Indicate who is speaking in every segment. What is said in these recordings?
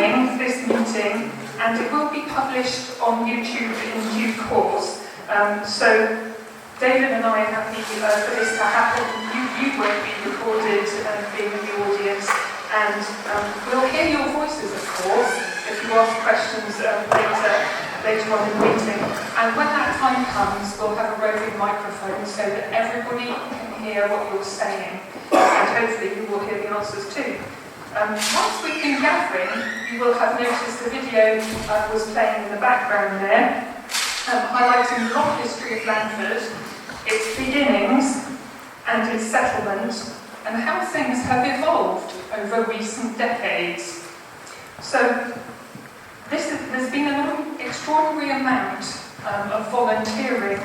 Speaker 1: filming this meeting, and it will be published on YouTube in due course. So David and I are happy for this to happen. You won't be recorded being in the audience, and we'll hear your voices, of course, if you ask questions later on in the meeting. And when that time comes, we'll have a roving microphone so that everybody can hear what you're saying, and hopefully you will hear the answers too. Once we've been gathering, you will have noticed the video was playing in the background there, highlighting the long history of Landford, its beginnings and its settlement, and how things have evolved over recent decades. So there's been an extraordinary amount of volunteering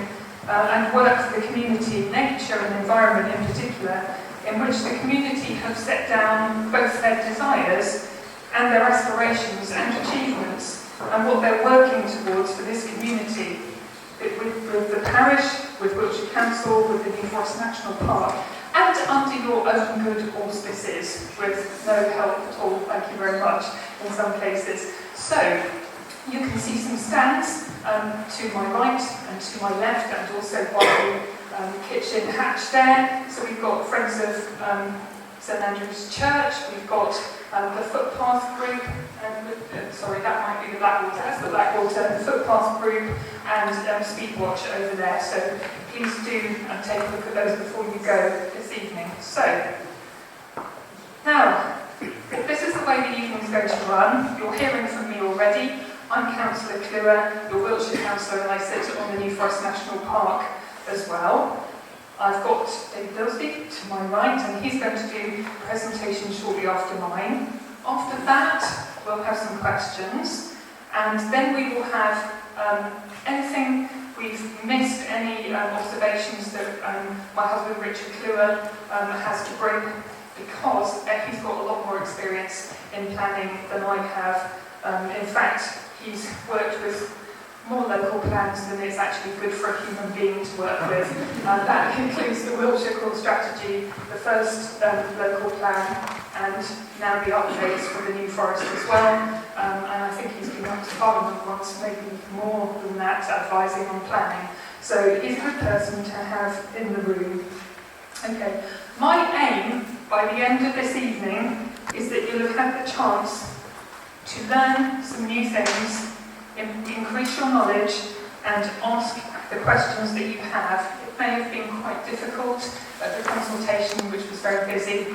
Speaker 1: and work for the community, nature and environment in particular, in which the community have set down both their desires and their aspirations and achievements and what they're working towards for this community. With the parish, with Wiltshire Council, with the New Forest National Park, and under your own good auspices, with no help at all, thank you very much, in some cases. So, you can see some stands to my right and to my left, and also by the kitchen hatch there. So we've got Friends of St Andrew's Church, we've got the footpath group, sorry, that might be the Blackwater, that's the Blackwater, the footpath group, and Speedwatch over there. So please do take a look at those before you go this evening. So, now, this is the way the evening's going to run. You're hearing from me already. I'm Councillor Clewer, your Wiltshire Councillor, and I sit on the New Forest National Park as well. I've got David Illsley to my right, and he's going to do a presentation shortly after mine. After that, we'll have some questions, and then we will have anything we've missed, any observations that my husband Richard Clewer has to bring, because he's got a lot more experience in planning than I have. In fact, he's worked with more local plans than it's actually good for a human being to work with. That includes the Wiltshire Core Strategy, the first local plan, and now the updates for the New Forest as well. And I think he's been up to Parliament once, maybe more than that, advising on planning. So he's a good person to have in the room. Okay, my aim by the end of this evening is that you'll have had the chance to learn some new things, increase your knowledge, and ask the questions that you have. It may have been quite difficult at the consultation, which was very busy,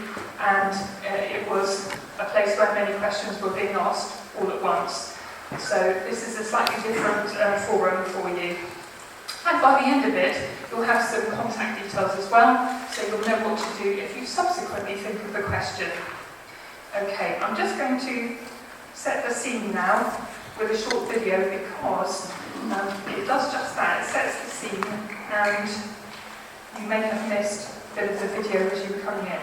Speaker 1: and it was a place where many questions were being asked all at once. So this is a slightly different forum for you. And by the end of it, you'll have some contact details as well, so you'll know what to do if you subsequently think of the question. Okay, I'm just going to set the scene now with a short video, because it does just that. It sets the scene, and you may have missed a bit of the video as you were coming in.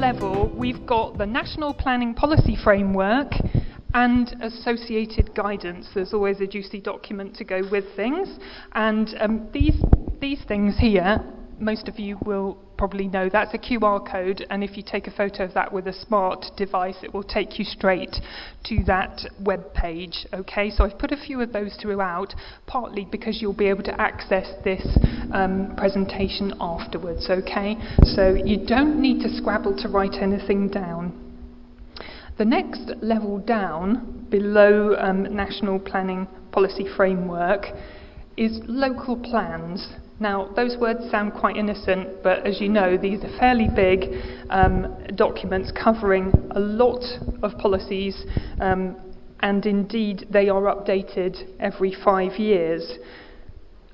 Speaker 1: level, we've got the National Planning Policy Framework and associated guidance. There's always a juicy document to go with things, and these things here, most of you will probably know, that's a QR code, and if you take a photo of that with a smart device, it will take you straight to that web page. Okay, so I've put a few of those throughout, partly because you'll be able to access this presentation afterwards. Okay, so you don't need to scrabble to write anything down. The next level down, below National Planning Policy Framework, is local plans. Now, those words sound quite innocent, but as you know, these are fairly big documents covering a lot of policies, and indeed they are updated every 5 years.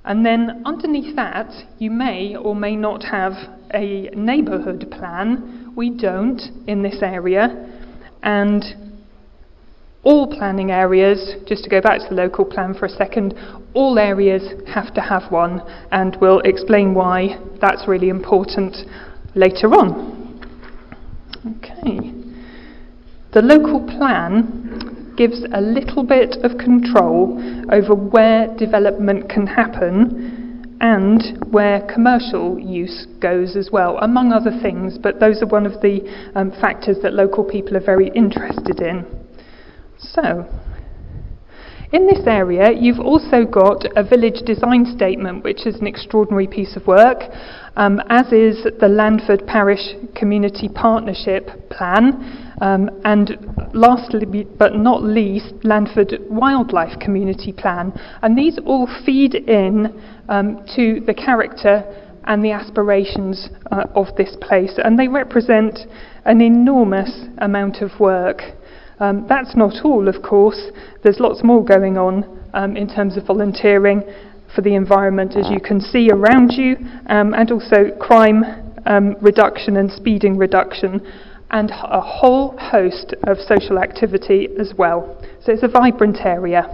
Speaker 1: And then underneath that, you may or may not have a neighbourhood plan. We don't in this area. And all planning areas, just to go back to the local plan for a second, all areas have to have one, and we'll explain why that's really important later on. Okay. The local plan gives a little bit of control over where development can happen and where commercial use goes as well, among other things, but those are one of the factors that local people are very interested in. So, in this area, you've also got a village design statement, which is an extraordinary piece of work, as is the Landford Parish Community Partnership Plan, and lastly but not least, Landford Wildlife Community Plan. And these all feed in to the character and the aspirations of this place, and they represent an enormous amount of work. That's not all, of course. There's lots more going on in terms of volunteering for the environment, as you can see around you, and also crime reduction and speeding reduction, and a whole host of social activity as well. So it's a vibrant area.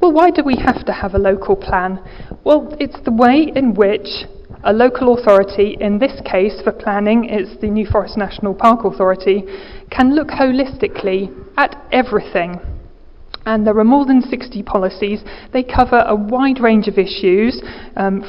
Speaker 1: Well, why do we have to have a local plan? Well, it's the way in which a local authority, in this case for planning, it's the New Forest National Park Authority, can look holistically at everything. And there are more than 60 policies. They cover a wide range of issues,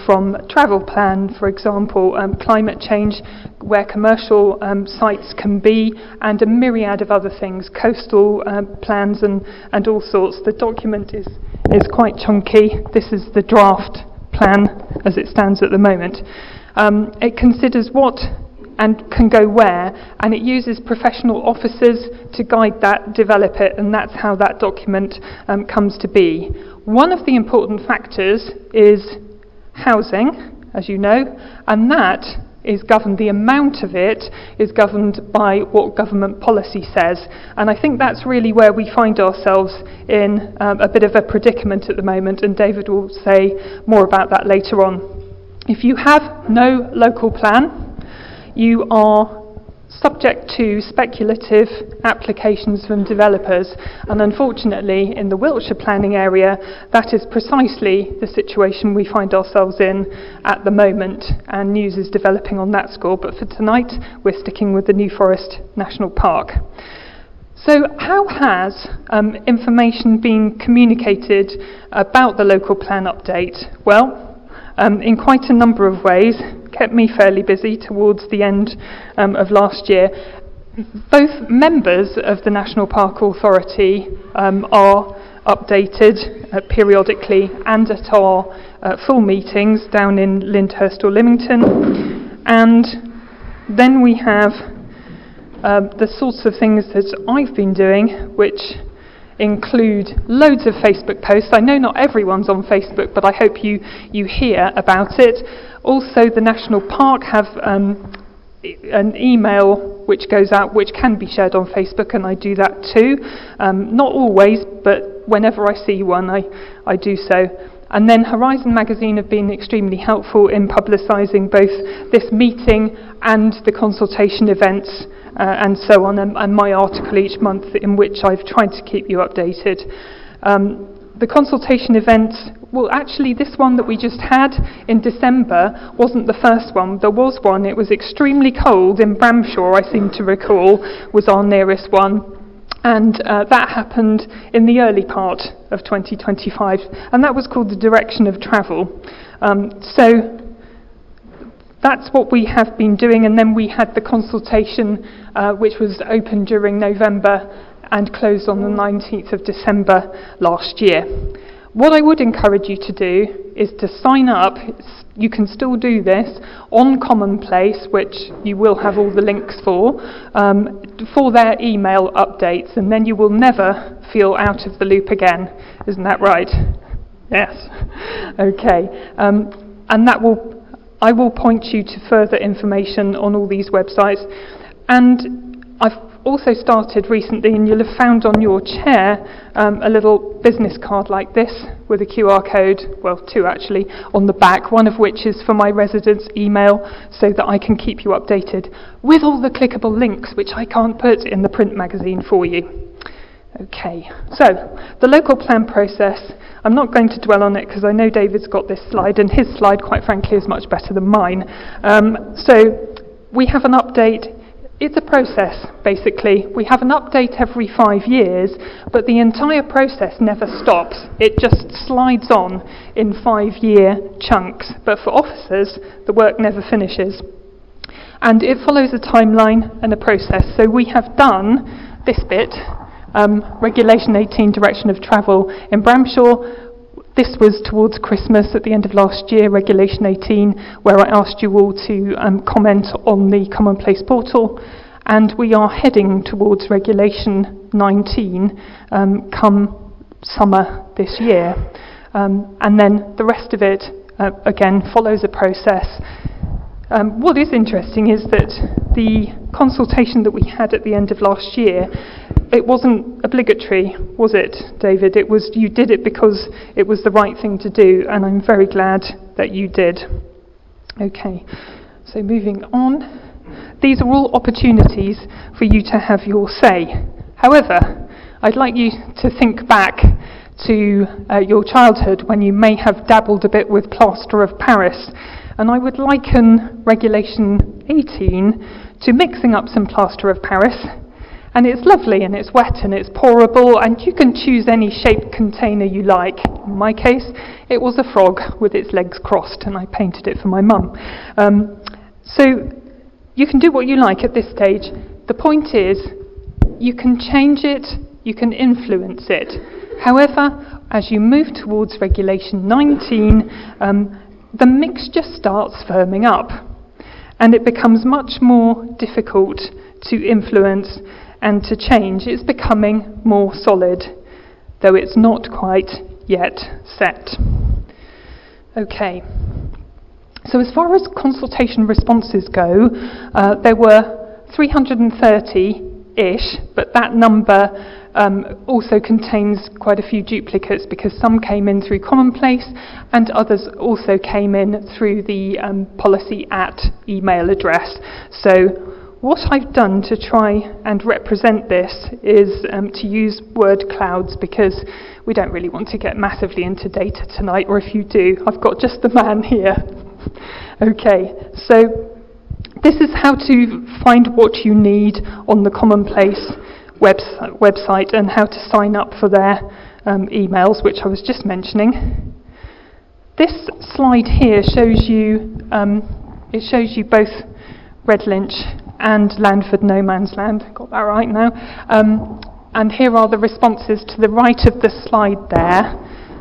Speaker 1: from travel plan, for example, climate change, where commercial sites can be, and a myriad of other things, coastal plans and all sorts. The document is quite chunky. This is the draft plan as it stands at the moment. It considers what and can go where, and it uses professional officers to guide that, develop it, and that's how that document comes to be. One of the important factors is housing, as you know, and that is governed, the amount of it is governed by what government policy says. And I think that's really where we find ourselves in a bit of a predicament at the moment, and David will say more about that later on. If you have no local plan, you are subject to speculative applications from developers, and unfortunately in the Wiltshire planning area that is precisely the situation we find ourselves in at the moment, and news is developing on that score. But for tonight we're sticking with the New Forest National Park. So how has information been communicated about the local plan update? Well, in quite a number of ways. Kept me fairly busy towards the end of last year. Both members of the National Park Authority are updated periodically and at our full meetings down in Lyndhurst or Lymington. And then we have the sorts of things that I've been doing, which include loads of Facebook posts. I know not everyone's on Facebook, but I hope you hear about it. Also, the National Park have an email which goes out, which can be shared on Facebook, and I do that too. Not always, but whenever I see one, I do so. And then Horizon Magazine have been extremely helpful in publicising both this meeting and the consultation events and so on, and my article each month in which I've tried to keep you updated. The consultation events well, actually, this one that we just had in December wasn't the first one. There was one. It was extremely cold in Bramshire, I seem to recall, was our nearest one. And that happened in the early part of 2025. And that was called the Direction of Travel. So that's what we have been doing. And then we had the consultation, which was open during November and closed on the 19th of December last year. What I would encourage you to do is to sign up. You can still do this on Commonplace, which you will have all the links for their email updates, and then you will never feel out of the loop again. Isn't that right? Yes. Okay. And I will point you to further information on all these websites. And I've also started recently, and you'll have found on your chair a little business card like this with a QR code, well, two actually, on the back, one of which is for my residents' email so that I can keep you updated with all the clickable links, which I can't put in the print magazine for you. Okay, so the local plan process, I'm not going to dwell on it because I know David's got this slide, and his slide, quite frankly, is much better than mine. So we have an update. It's a process, basically. We have an update every 5 years, but the entire process never stops. It just slides on in 5-year chunks. But for officers, the work never finishes. And it follows a timeline and a process. So we have done this bit, Regulation 18, Direction of Travel in Bramshire. This was towards Christmas at the end of last year, Regulation 18, where I asked you all to comment on the Commonplace portal. And we are heading towards Regulation 19 come summer this year. And then the rest of it, again, follows a process. What is interesting is that the consultation that we had at the end of last year, it wasn't obligatory, was it, David? It was, you did it because it was the right thing to do, and I'm very glad that you did. Okay, so moving on. These are all opportunities for you to have your say. However, I'd like you to think back to your childhood when you may have dabbled a bit with plaster of Paris, and I would liken Regulation 18 to mixing up some plaster of Paris. And it's lovely, and it's wet, and it's pourable, and you can choose any shaped container you like. In my case, it was a frog with its legs crossed, and I painted it for my mum. So you can do what you like at this stage. The point is, you can change it, you can influence it. However, as you move towards Regulation 19, the mixture starts firming up, and it becomes much more difficult to influence and to change. It's becoming more solid, though it's not quite yet set. Okay, so as far as consultation responses go, there were 330-ish, but that number also contains quite a few duplicates because some came in through Commonplace and others also came in through the policy at email address. So what I've done to try and represent this is to use word clouds, because we don't really want to get massively into data tonight, or if you do, I've got just the man here. Okay, so this is how to find what you need on the Commonplace website and how to sign up for their emails, which I was just mentioning. This slide here shows you both Redlinch and Landford No Man's Land. Got that right now. And here are the responses to the right of the slide there.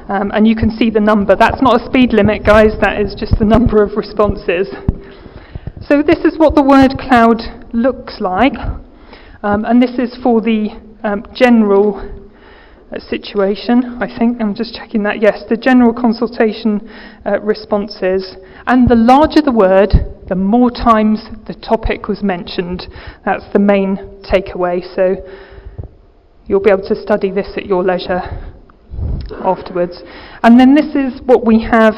Speaker 1: And you can see the number. That's not a speed limit, guys. That is just the number of responses. So this is what the word cloud looks like. And this is for the general situation, I think. I'm just checking that. Yes, the general consultation responses. And the larger the word, the more times the topic was mentioned. That's the main takeaway. So you'll be able to study this at your leisure afterwards. And then this is what we have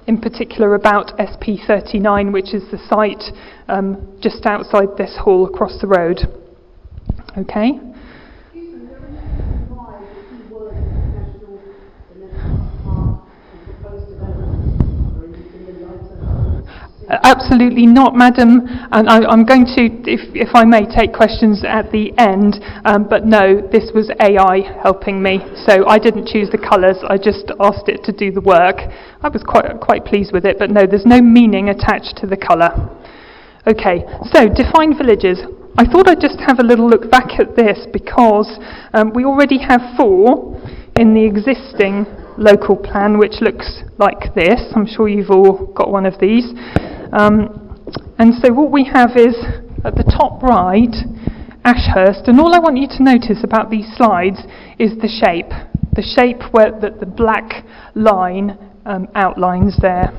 Speaker 1: in particular about SP39, which is the site just outside this hall across the road. Okay?
Speaker 2: Absolutely not, madam. And I'm going to, if I may, take questions at the end. But no, this was AI helping me. So I didn't choose the colours. I just asked it to do the work. I was quite pleased with it. But no, there's no meaning attached to the colour. Okay, so define villages. I thought I'd just have a little look back at this because we already have 4 in the existing local plan, which looks like this. I'm sure you've all got one of these. And so what we have is, at the top right, Ashurst. And all I want you to notice about these slides is the shape where the black line outlines there.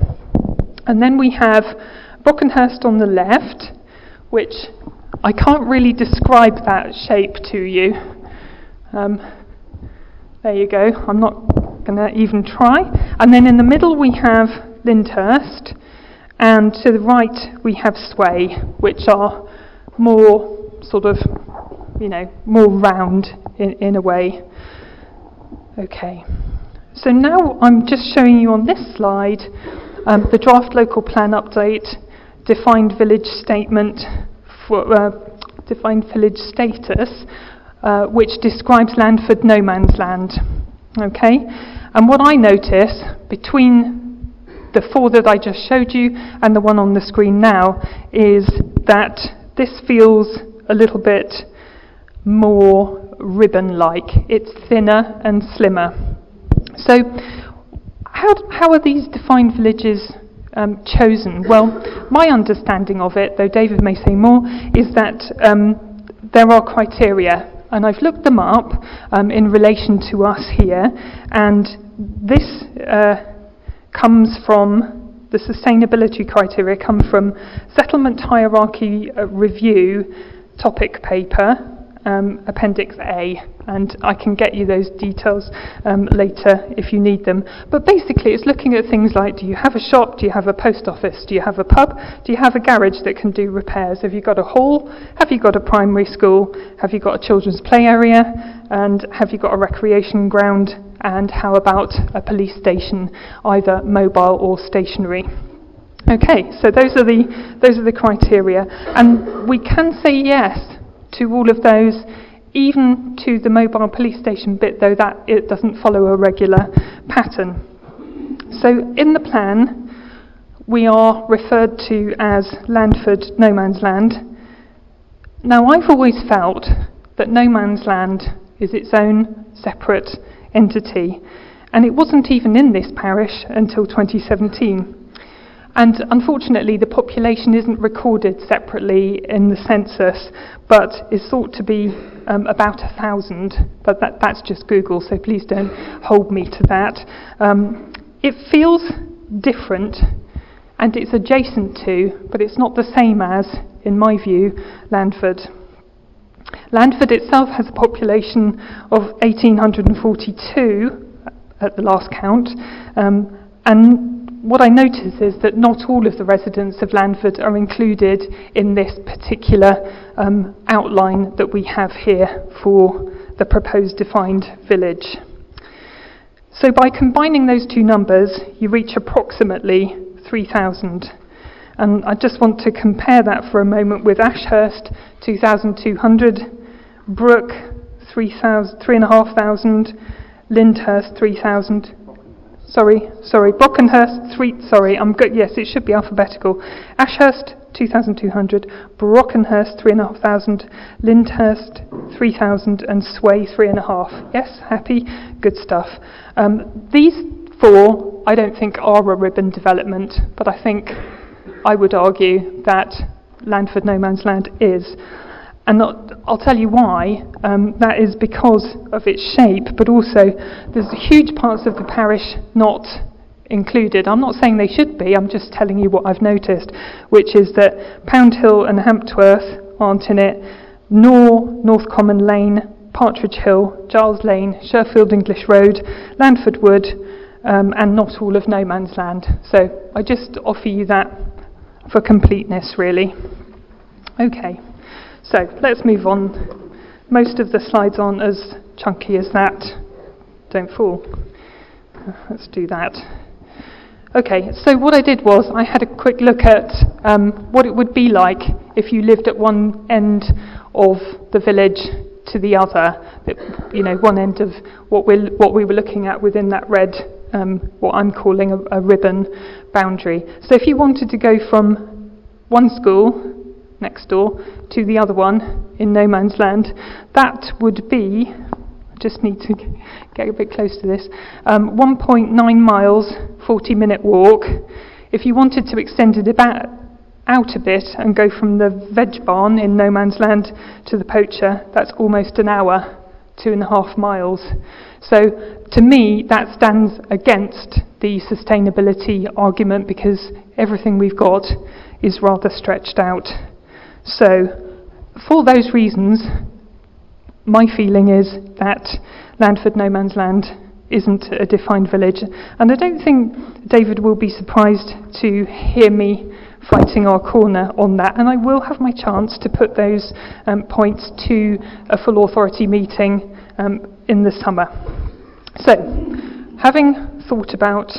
Speaker 2: And then we have Brockenhurst on the left, which I can't really describe that shape to you. There you go. I'm not going to even try. And then in the middle we have Lyndhurst, and to the right we have Sway, which are more sort of, more round in a way. Okay. So now I'm just showing you on this slide the draft local plan update, defined village statement, defined village status, which describes Landford no man's land. Okay, and what I notice between the 4 that I just showed you and the one on the screen now is that this feels a little bit more ribbon-like. It's thinner and slimmer. So how are these defined villages chosen? Well, my understanding of it, though David may say more, is that there are criteria, and I've looked them up in relation to us here, and this comes from the sustainability criteria come from Settlement Hierarchy Review topic paper, Appendix A, and I can get you those details later if you need them. But basically it's looking at things like, do you have a shop, do you have a post office, do you have a pub, do you have a garage that can do repairs, have you got a hall, have you got a primary school, have you got a children's play area, and have you got a recreation ground, and how about a police station, either mobile or stationary. Okay, so those are the criteria, and we can say yes to all of those, even to the mobile police station bit, though that it doesn't follow a regular pattern. So in the plan, we are referred to as Landford no man's land. Now, I've always felt that no man's land is its own separate entity, and it wasn't even in this parish until 2017. And unfortunately, the population isn't recorded separately in the census, but is thought to be about 1,000. But that's just Google, so please don't hold me to that. It feels different, and it's adjacent to, but it's not the same as, in my view, Landford. Landford itself has a population of 1,842 at the last count, and what I notice is that not all of the residents of Landford are included in this particular outline that we have here for the proposed defined village. So by combining those two numbers, you reach approximately 3,000. And I just want to compare that for a moment with Ashurst, 2,200, Brook, 3,500, Lyndhurst, 3,000. Brockenhurst, I'm good, yes, it should be alphabetical. Ashurst, 2,200, Brockenhurst, 3,500, Lyndhurst, 3,000, and Sway, 3,500. Yes, happy? Good stuff. These 4, I don't think are a ribbon development, but I would argue that Landford no man's land is. And I'll tell you why. That is because of its shape, but also there's huge parts of the parish not included. I'm not saying they should be, I'm just telling you what I've noticed, which is that Pound Hill and Hamptworth aren't in it, nor North Common Lane, Partridge Hill, Giles Lane, Sherfield English Road, Landford Wood, and not all of no man's land. So I just offer you that for completeness, really. Okay. So let's move on. Most of the slides aren't as chunky as that. Don't fall. Let's do that. Okay, so what I did was I had a quick look at what it would be like if you lived at one end of the village to the other, one end of what we were looking at within that red, what I'm calling a ribbon boundary. So if you wanted to go from one school next door to the other one in no man's land, that would be, I just need to get a bit close to this, 1.9 miles, 40-minute walk. If you wanted to extend it out a bit and go from the veg barn in no man's land to the poacher, that's almost an hour, 2.5 miles. So to me, that stands against the sustainability argument because everything we've got is rather stretched out. So for those reasons, my feeling is that Landford no man's land isn't a defined village, and I don't think David will be surprised to hear me fighting our corner on that, and I will have my chance to put those points to a full authority meeting in the summer. So, having thought about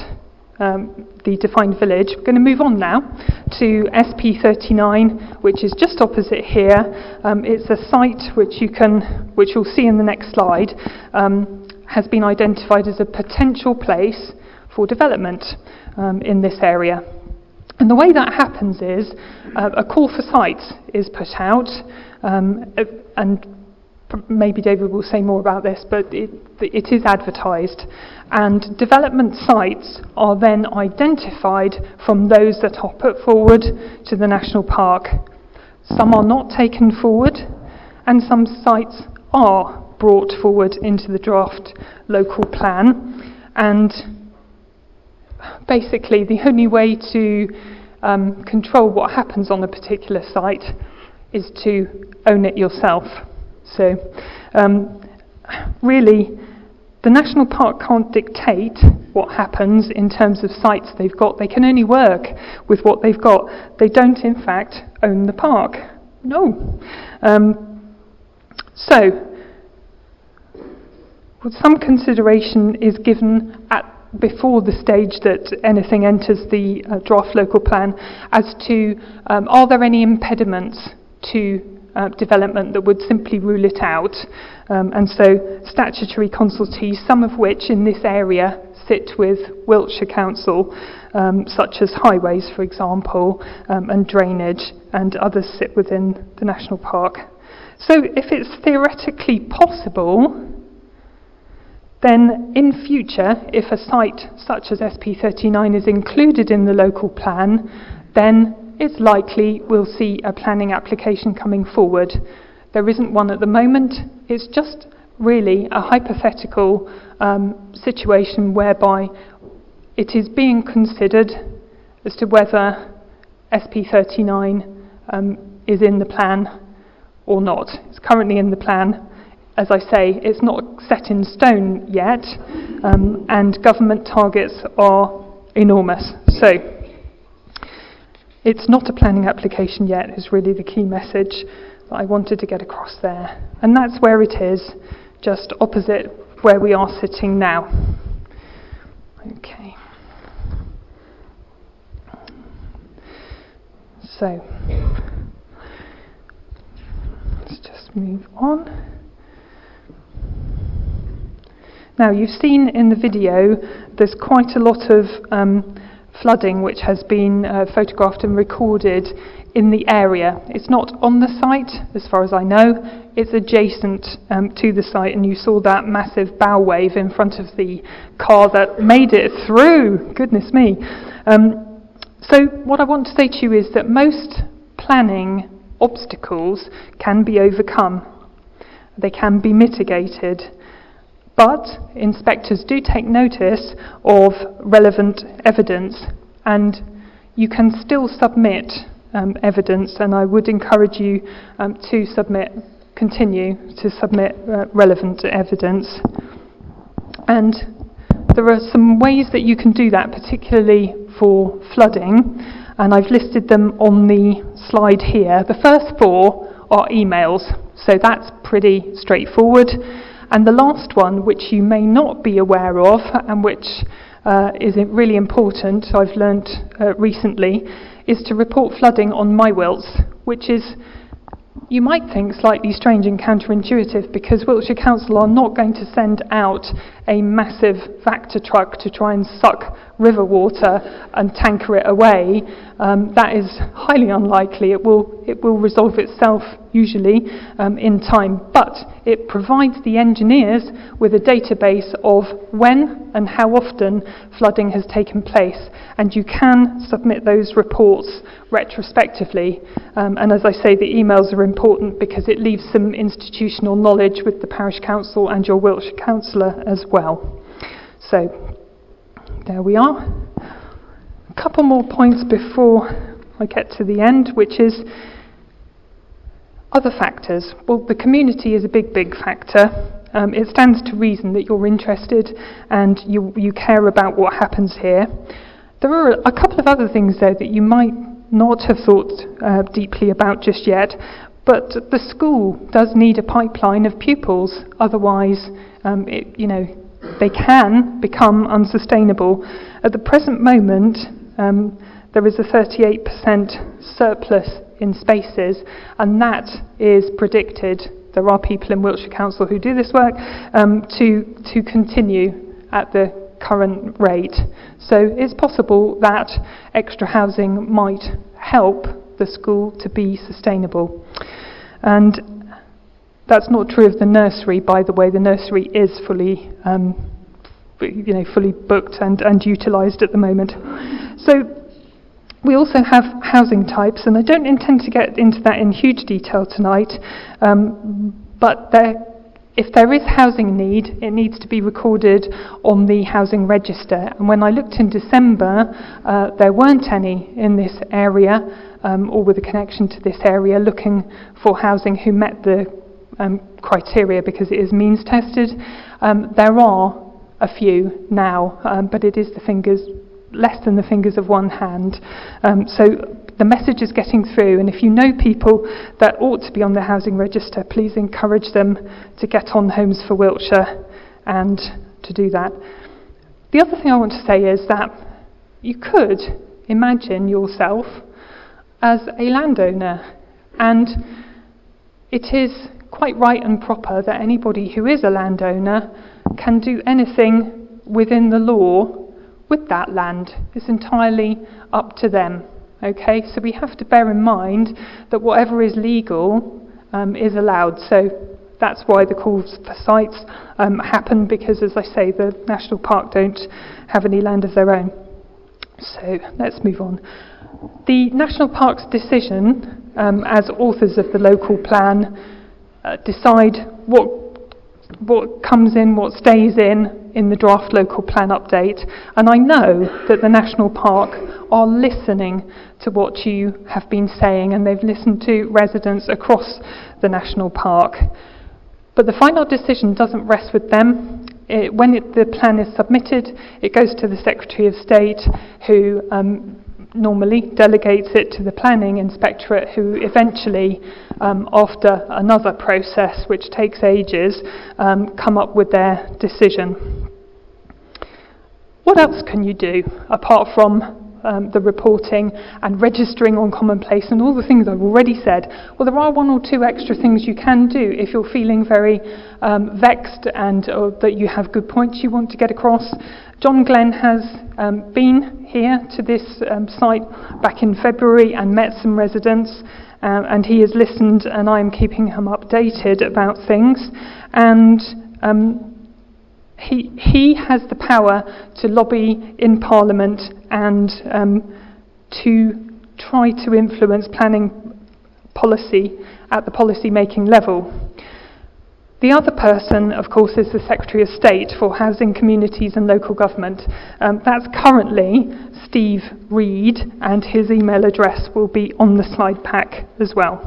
Speaker 2: the defined village, we're going to move on now to SP39, which is just opposite here. It's a site which you'll see in the next slide, has been identified as a potential place for development in this area. And the way that happens is a call for sites is put out, and maybe David will say more about this, but it is advertised. And development sites are then identified from those that are put forward to the national park. Some are not taken forward, and some sites are brought forward into the draft local plan. And basically, the only way to control what happens on a particular site is to own it yourself. So, really, the national park can't dictate what happens in terms of sites they've got. They can only work with what they've got. They don't, in fact, own the park. No. So, some consideration is given before the stage that anything enters the draft local plan as to are there any impediments to development that would simply rule it out, and so statutory consultees, some of which in this area sit with Wiltshire Council, such as highways, for example, and drainage, and others sit within the national park. So if it's theoretically possible, then in future, if a site such as SP39 is included in the local plan, then it's likely we'll see a planning application coming forward. There isn't one at the moment. It's just really a hypothetical situation whereby it is being considered as to whether SP39 is in the plan or not. It's currently in the plan. As I say, it's not set in stone yet, and government targets are enormous. So it's not a planning application yet is really the key message that I wanted to get across there. And that's where it is, just opposite where we are sitting now. Okay. So let's just move on. Now, you've seen in the video there's quite a lot of flooding which has been photographed and recorded in the area. It's not on the site, as far as I know. It's adjacent to the site, and you saw that massive bow wave in front of the car that made it through. Goodness me. So what I want to say to you is that most planning obstacles can be overcome. They can be mitigated. But inspectors do take notice of relevant evidence, and you can still submit evidence, and I would encourage you to continue to submit relevant evidence. And there are some ways that you can do that, particularly for flooding, and I've listed them on the slide here. The first 4 are emails, so that's pretty straightforward. And the last one, which you may not be aware of, and which is really important, I've learnt recently, is to report flooding on my wilts, which is, you might think, slightly strange and counterintuitive, because Wiltshire Council are not going to send out a massive Vector truck to try and suck river water and tanker it away. That is highly unlikely. It will resolve itself usually in time, but it provides the engineers with a database of when and how often flooding has taken place, and you can submit those reports retrospectively. And as I say, the emails are important because it leaves some institutional knowledge with the parish council and your Wiltshire councillor as well. So there we are. A couple more points before I get to the end, which is other factors. Well, the community is a big factor. It stands to reason that you're interested and you care about what happens here. There are a couple of other things though that you might not have thought deeply about just yet, but the school does need a pipeline of pupils, otherwise they can become unsustainable. At the present moment, there is a 38% surplus in spaces, and that is predicted, there are people in Wiltshire Council who do this work, to continue at the current rate. So it's possible that extra housing might help the school to be sustainable. And that's not true of the nursery, by the way. The nursery is fully booked and utilised at the moment. So we also have housing types, and I don't intend to get into that in huge detail tonight, but if there is housing need, it needs to be recorded on the housing register. And when I looked in December, there weren't any in this area, or with a connection to this area, looking for housing who met the criteria, because it is means tested. There are a few now, but it is less than the fingers of one hand. So the message is getting through, and if you know people that ought to be on the housing register, please encourage them to get on Homes for Wiltshire and to do that. The other thing I want to say is that you could imagine yourself as a landowner, and it is quite right and proper that anybody who is a landowner can do anything within the law with that land. It's entirely up to them. Okay, so we have to bear in mind that whatever is legal is allowed. So that's why the calls for sites happen, because, as I say, the National Park don't have any land of their own. So let's move on. The National Park's decision, as authors of the local plan, decide what comes in, what stays in the draft local plan update. And I know that the National Park are listening to what you have been saying, and they've listened to residents across the National Park. But the final decision doesn't rest with them. When the plan is submitted, it goes to the Secretary of State, who normally delegates it to the Planning Inspectorate, who eventually, after another process which takes ages, come up with their decision. What else can you do apart from the reporting and registering on Commonplace and all the things I've already said? Well, there are one or two extra things you can do if you're feeling very vexed and that you have good points you want to get across. John Glenn has been here to this site back in February and met some residents, and he has listened, and I am keeping him updated about things. And he has the power to lobby in Parliament and to try to influence planning policy at the policy-making level. The other person, of course, is the Secretary of State for Housing, Communities and Local Government. That's currently Steve Reed, and his email address will be on the slide pack as well.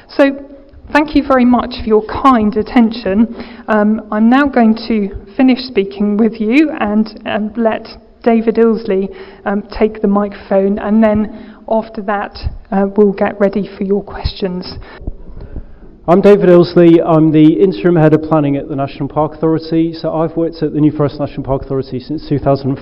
Speaker 2: So thank you very much for your kind attention. I'm now going to finish speaking with you and let David Illsley take the microphone, and then after that we'll get ready for your questions.
Speaker 3: I'm David Illsley. I'm the interim head of planning at the National Park Authority. So I've worked at the New Forest National Park Authority since 2005.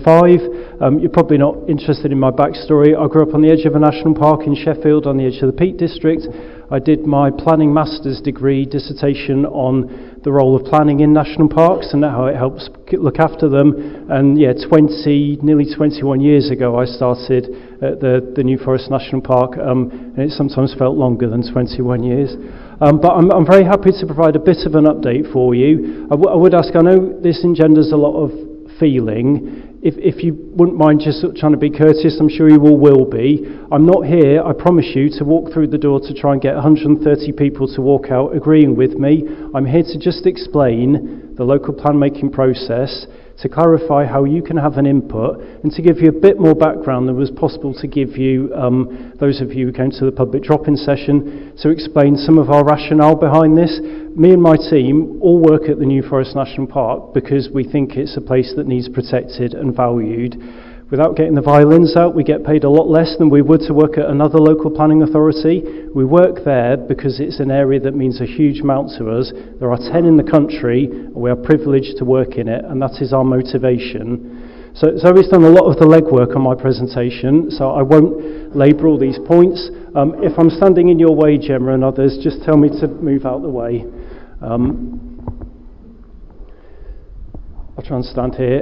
Speaker 3: You're probably not interested in my backstory. I grew up on the edge of a national park in Sheffield, on the edge of the Peak District. I did my planning master's degree dissertation on the role of planning in national parks and how it helps look after them. And yeah, nearly 21 years ago, I started at the New Forest National Park, and it sometimes felt longer than 21 years. But I'm very happy to provide a bit of an update for you. I would ask, I know this engenders a lot of feeling. If you wouldn't mind just sort of trying to be courteous, I'm sure you all will be. I'm not here, I promise you, to walk through the door to try and get 130 people to walk out agreeing with me. I'm here to just explain the local plan making process, to clarify how you can have an input, and to give you a bit more background than was possible to give you, those of you who came to the public drop-in session, to explain some of our rationale behind this. Me and my team all work at the New Forest National Park because we think it's a place that needs protected and valued. Without getting the violins out, we get paid a lot less than we would to work at another local planning authority. We work there because it's an area that means a huge amount to us. There are 10 in the country, and we are privileged to work in it, and that is our motivation. So Zoe's done a lot of the legwork on my presentation, so I won't labour all these points. If I'm standing in your way, Gemma and others, just tell me to move out the way. I'll try and stand here.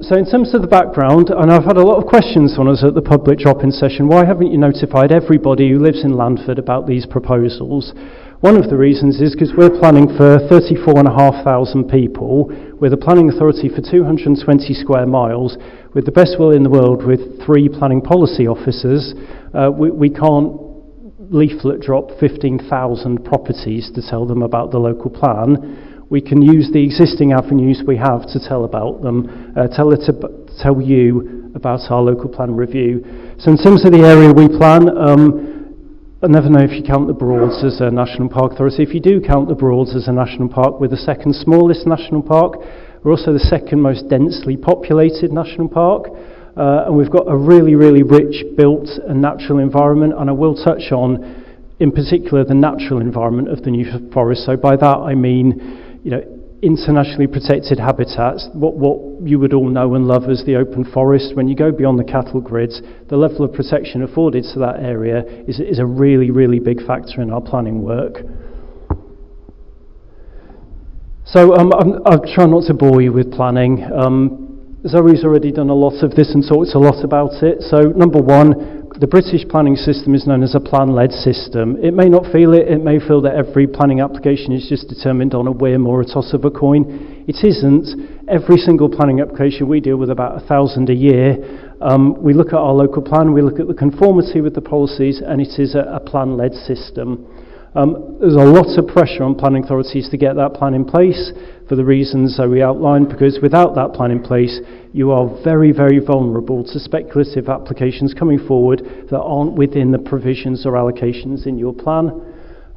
Speaker 3: So in terms of the background, and I've had a lot of questions on us at the public drop-in session, why haven't you notified everybody who lives in Landford about these proposals? One of the reasons is because we're planning for 34,500 people. We're the planning authority for 220 square miles. With the best will in the world, with 3 planning policy officers, we can't leaflet drop 15,000 properties to tell them about the local plan. We can use the existing avenues we have to tell about them, tell you about our local plan review. So in terms of the area we plan, I never know if you count the Broads as a national park authority. If you do count the Broads as a national park, we're the second smallest national park. We're also the second most densely populated national park. And we've got a really, really rich built and natural environment, and I will touch on, in particular, the natural environment of the New Forest. So by that I mean, internationally protected habitats, what you would all know and love as the open forest. When you go beyond the cattle grids, the level of protection afforded to that area is a really, really big factor in our planning work. So I'll try not to bore you with planning. Zoe's already done a lot of this and talked a lot about it. So number one, the British planning system is known as a plan-led system. It may not feel it. It may feel that every planning application is just determined on a whim or a toss of a coin. It isn't. Every single planning application, we deal with about 1,000 a year. We look at our local plan, we look at the conformity with the policies, and it is a plan-led system. There's a lot of pressure on planning authorities to get that plan in place for the reasons that we outlined, because without that plan in place, you are very, very vulnerable to speculative applications coming forward that aren't within the provisions or allocations in your plan.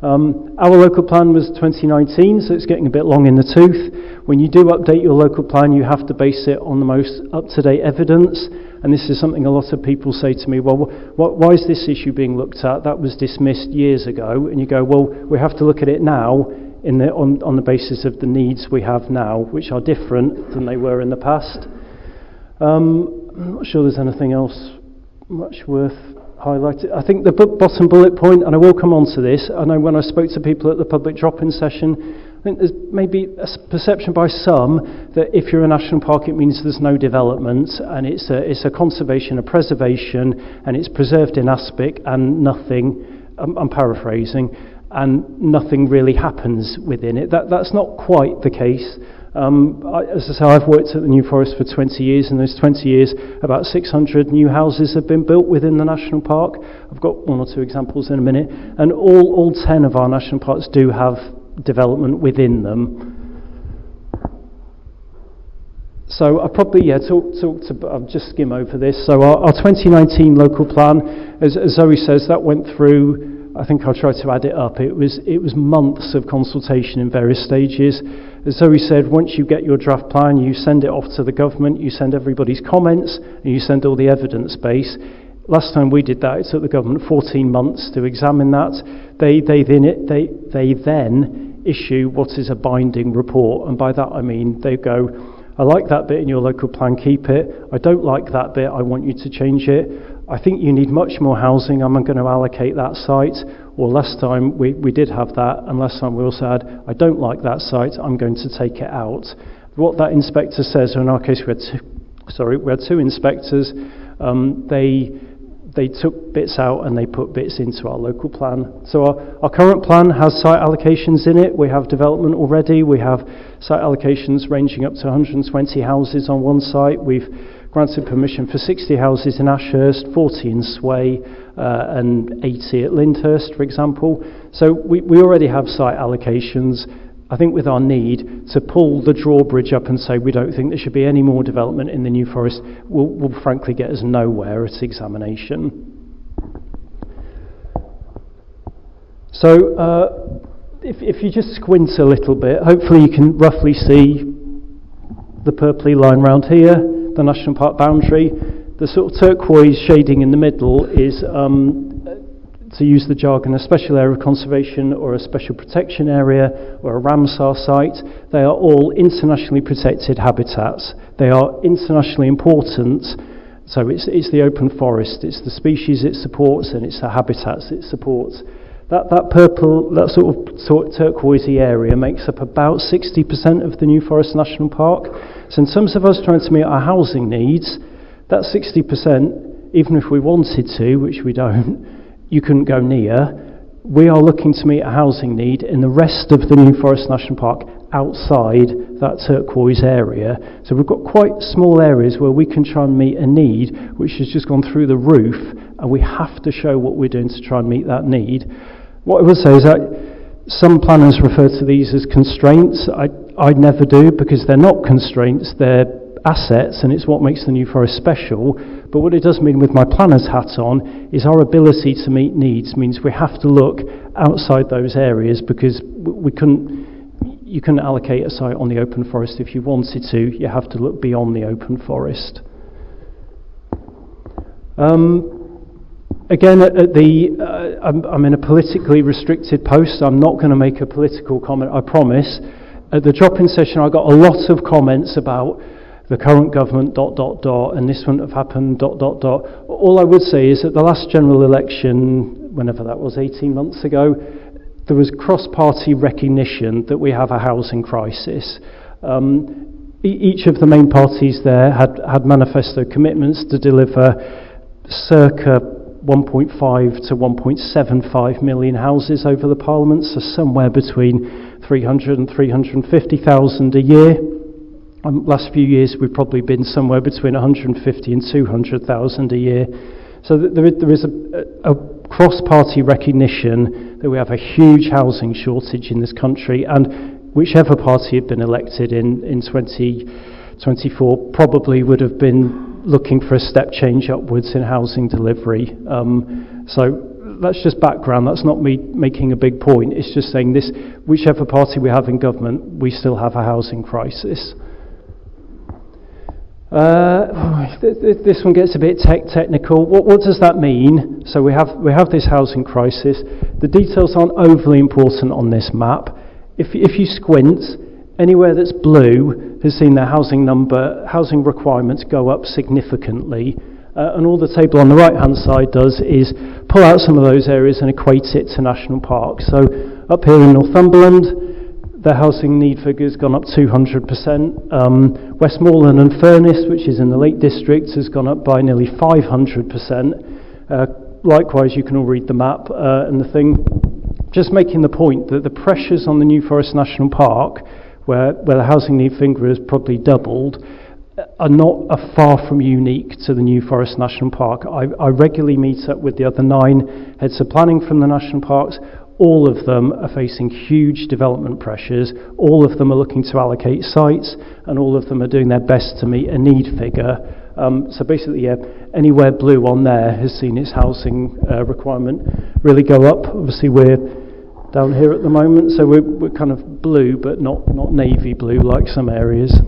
Speaker 3: Our local plan was 2019, so it's getting a bit long in the tooth. When you do update your local plan, you have to base it on the most up-to-date evidence, and this is something a lot of people say to me, well, why is this issue being looked at? That was dismissed years ago. And you go, well, we have to look at it now on the basis of the needs we have now, which are different than they were in the past. I'm not sure there's anything else much worth highlighting. I think the bottom bullet point, and I will come on to this, I know when I spoke to people at the public drop-in session, I think there's maybe a perception by some that if you're a national park it means there's no development, and it's a conservation, a preservation, and it's preserved in aspic and nothing, I'm paraphrasing, and nothing really happens within it. That's not quite the case. As I say, I've worked at the New Forest for 20 years, and those 20 years, about 600 new houses have been built within the national park. I've got one or two examples in a minute, and all 10 of our national parks do have development within them. So I'll probably I'll just skim over this. So our 2019 local plan, as Zoe says, that went through, I think I'll try to add it up, it was months of consultation in various stages. As Zoe said, once you get your draft plan, you send it off to the government, you send everybody's comments, and you send all the evidence base. Last time we did that, it took the government 14 months to examine that. They then issue what is a binding report, and by that I mean they go, I like that bit in your local plan, keep it. I don't like that bit, I want you to change it. I think you need much more housing, I'm going to allocate that site. Or last time we did have that, and last time we also had, I don't like that site, I'm going to take it out. What that inspector says, or in our case we had two inspectors, they took bits out and they put bits into our local plan. So our current plan has site allocations in it. We have development already. We have site allocations ranging up to 120 houses on one site. We've granted permission for 60 houses in Ashurst, 40 in Sway, and 80 at Lyndhurst, for example. So we already have site allocations. I think with our need to pull the drawbridge up and say we don't think there should be any more development in the New Forest will frankly get us nowhere at examination. So if you just squint a little bit, hopefully you can roughly see the purpley line round here, the National Park boundary. The sort of turquoise shading in the middle is, to use the jargon, a special area of conservation or a special protection area or a Ramsar site. They are all internationally protected habitats. They are internationally important, so it's the open forest, it's the species it supports and it's the habitats it supports. That purple, that sort of turquoisey area makes up about 60% of the New Forest National Park. So in terms of us trying to meet our housing needs, that 60%, even if we wanted to, which we don't, you couldn't go near. We are looking to meet a housing need in the rest of the New Forest National Park outside that turquoise area. So we've got quite small areas where we can try and meet a need which has just gone through the roof, and we have to show what we're doing to try and meet that need. What I would say is that some planners refer to these as constraints. I never do, because they're not constraints, they're assets, and it's what makes the New Forest special. But what it does mean with my planner's hat on is our ability to meet needs means we have to look outside those areas, because you couldn't allocate a site on the open forest if you wanted to. You have to look beyond the open forest. Again, I'm in a politically restricted post. I'm not going to make a political comment, I promise. At the drop-in session I got a lot of comments about the current government, ... and this wouldn't have happened, ... All I would say is at the last general election, whenever that was, 18 months ago, there was cross-party recognition that we have a housing crisis. Each of the main parties there had manifesto commitments to deliver circa 1.5 to 1.75 million houses over the Parliament, so somewhere between 300 and 350,000 a year. Last few years we've probably been somewhere between 150 and 200,000 a year. So there is a cross-party recognition that we have a huge housing shortage in this country, and whichever party had been elected in 2024 probably would have been looking for a step change upwards in housing delivery. So that's just background, that's not me making a big point, it's just saying this, whichever party we have in government, we still have a housing crisis. This one gets a bit technical. What does that mean? So we have this housing crisis. The details aren't overly important on this map. If you squint, anywhere that's blue has seen their housing requirements go up significantly. And all the table on the right-hand side does is pull out some of those areas and equate it to national parks. So up here in Northumberland, the housing need figure has gone up 200%. Westmoreland and Furness, which is in the Lake District, has gone up by nearly 500%. Likewise, you can all read the map and the thing. Just making the point that the pressures on the New Forest National Park, where the housing need figure has probably doubled, are far from unique to the New Forest National Park. I regularly meet up with the other 9 heads of planning from the national parks. All of them are facing huge development pressures, all of them are looking to allocate sites, and all of them are doing their best to meet a need figure. So basically, anywhere blue on there has seen its housing requirement really go up. Obviously we're down here at the moment, so we're kind of blue, but not navy blue like some areas.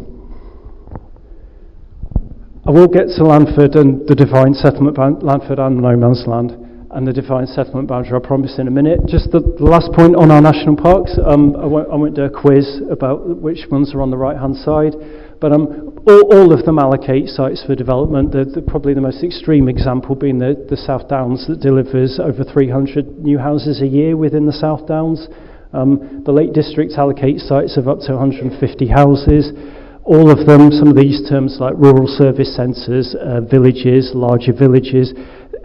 Speaker 3: I will get to Landford and the defined settlement, Landford and no man's land, and the defined settlement boundary, I promise, in a minute. Just the last point on our national parks, I won't do a quiz about which ones are on the right-hand side, but all of them allocate sites for development. Probably the most extreme example being the South Downs, that delivers over 300 new houses a year within the South Downs. The Lake District allocates sites of up to 150 houses. All of them, some of these terms like rural service centres, villages, larger villages,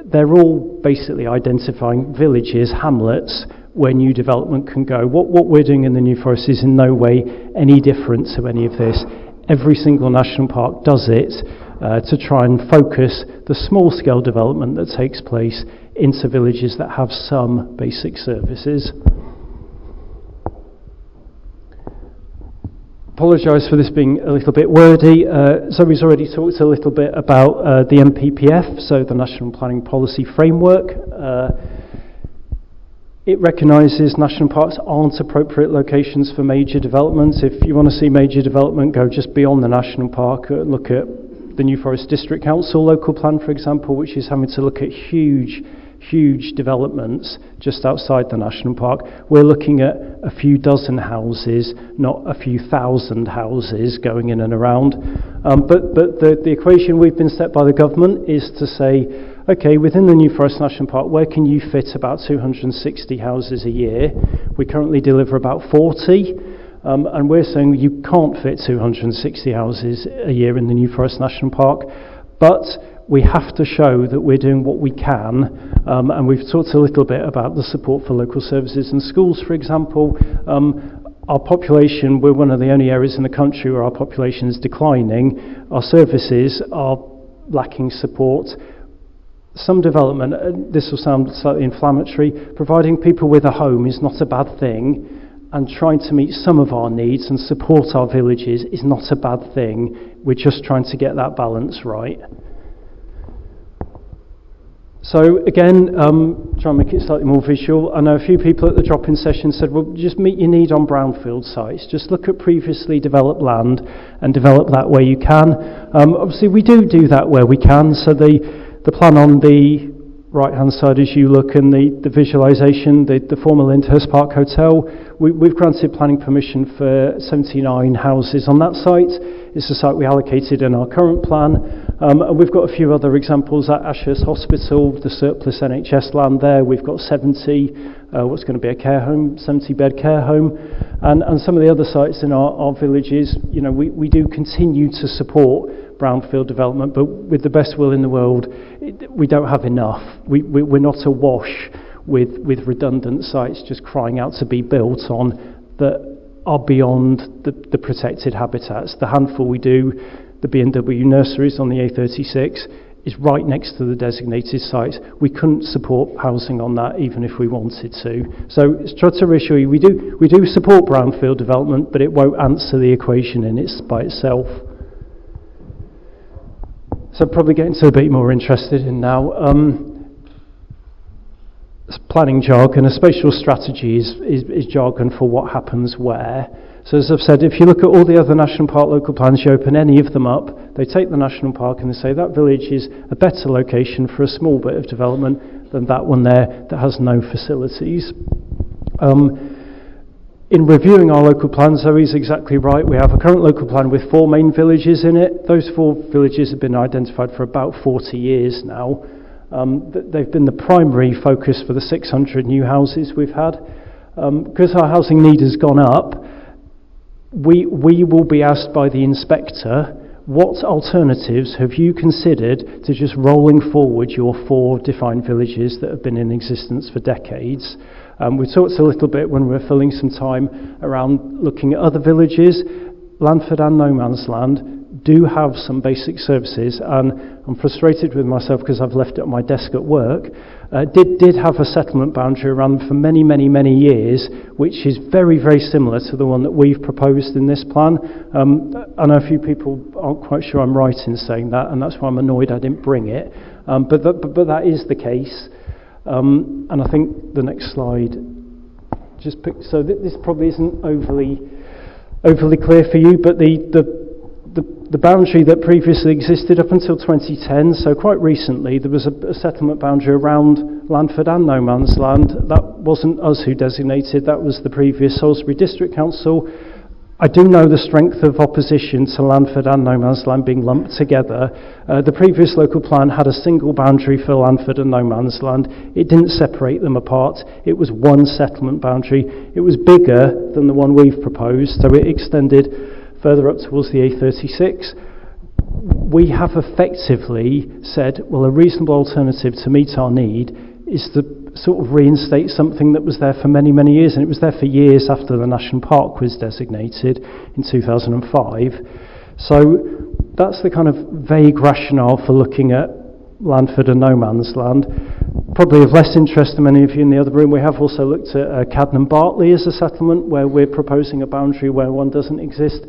Speaker 3: they're all basically identifying villages, hamlets, where new development can go. What we're doing in the New Forest is in no way any different to any of this. Every single national park does it to try and focus the small-scale development that takes place into villages that have some basic services. Apologise for this being a little bit wordy. Zoe's already talked a little bit about the NPPF, so the National Planning Policy Framework. It recognises national parks aren't appropriate locations for major developments. If you want to see major development, go just beyond the national park. Look at the New Forest District Council local plan, for example, which is having to look at huge developments just outside the national park. We're looking at a few dozen houses, not a few thousand houses going in and around. But the equation we've been set by the government is to say, okay, within the New Forest National Park, where can you fit about 260 houses a year? We currently deliver about 40. And we're saying you can't fit 260 houses a year in the New Forest National Park, but we have to show that we're doing what we can, and we've talked a little bit about the support for local services and schools, for example. Our population, we're one of the only areas in the country where our population is declining. Our services are lacking support. Some development, this will sound slightly inflammatory, providing people with a home is not a bad thing, and trying to meet some of our needs and support our villages is not a bad thing. We're just trying to get that balance right. So again, try and make it slightly more visual. I know a few people at the drop-in session said, well, just meet your need on brownfield sites. Just look at previously developed land and develop that where you can. Obviously, we do that where we can. So the plan on the right-hand side as you look, and the visualisation, the former Lyndhurst Park Hotel, we've granted planning permission for 79 houses on that site. It's a site we allocated in our current plan. And we've got a few other examples at Ashurst Hospital, the surplus NHS land there. We've got 70, what's going to be a care home, 70-bed care home. And some of the other sites in our villages, you know, we do continue to support brownfield development, but with the best will in the world, we don't have enough. We're not awash with redundant sites just crying out to be built on that are beyond the protected habitats. The handful we do, the B&W nurseries on the A36, is right next to the designated sites. We couldn't support housing on that even if we wanted to. So it's try to reassure you, we do support brownfield development, but it won't answer the equation by itself. So probably getting to a bit more interested in now. Planning jargon, a spatial strategy is jargon for what happens where. So as I've said, if you look at all the other national park local plans, you open any of them up, they take the national park and they say that village is a better location for a small bit of development than that one there that has no facilities. In reviewing our local plans, Zoe's exactly right. We have a current local plan with 4 main villages in it. Those 4 villages have been identified for about 40 years now. They've been the primary focus for the 600 new houses we've had. Because our housing need has gone up, we will be asked by the inspector, what alternatives have you considered to just rolling forward your 4 defined villages that have been in existence for decades? We talked a little bit when we were filling some time around looking at other villages. Landford and No Man's Land do have some basic services, and I'm frustrated with myself because I've left it on my desk at work. Did have a settlement boundary around for many years, which is very, very similar to the one that we've proposed in this plan. I know a few people aren't quite sure I'm right in saying that, and that's why I'm annoyed I didn't bring it. But that is the case. And I think the next slide just pick, so this probably isn't overly clear for you, but the The boundary that previously existed up until 2010, so quite recently, there was a settlement boundary around Landford and No Man's Land. That wasn't us who designated, that was the previous Salisbury District Council. I do know the strength of opposition to Landford and No Man's Land being lumped together. The previous local plan had a single boundary for Landford and No Man's Land. It didn't separate them apart. It was one settlement boundary. It was bigger than the one we've proposed, so it extended further up towards the A36. We have effectively said, well, a reasonable alternative to meet our need is to sort of reinstate something that was there for many, many years, and it was there for years after the National Park was designated in 2005. So that's the kind of vague rationale for looking at Landford and No Man's Land. Probably of less interest to many of you in the other room, we have also looked at Cadden Bartley as a settlement where we're proposing a boundary where one doesn't exist.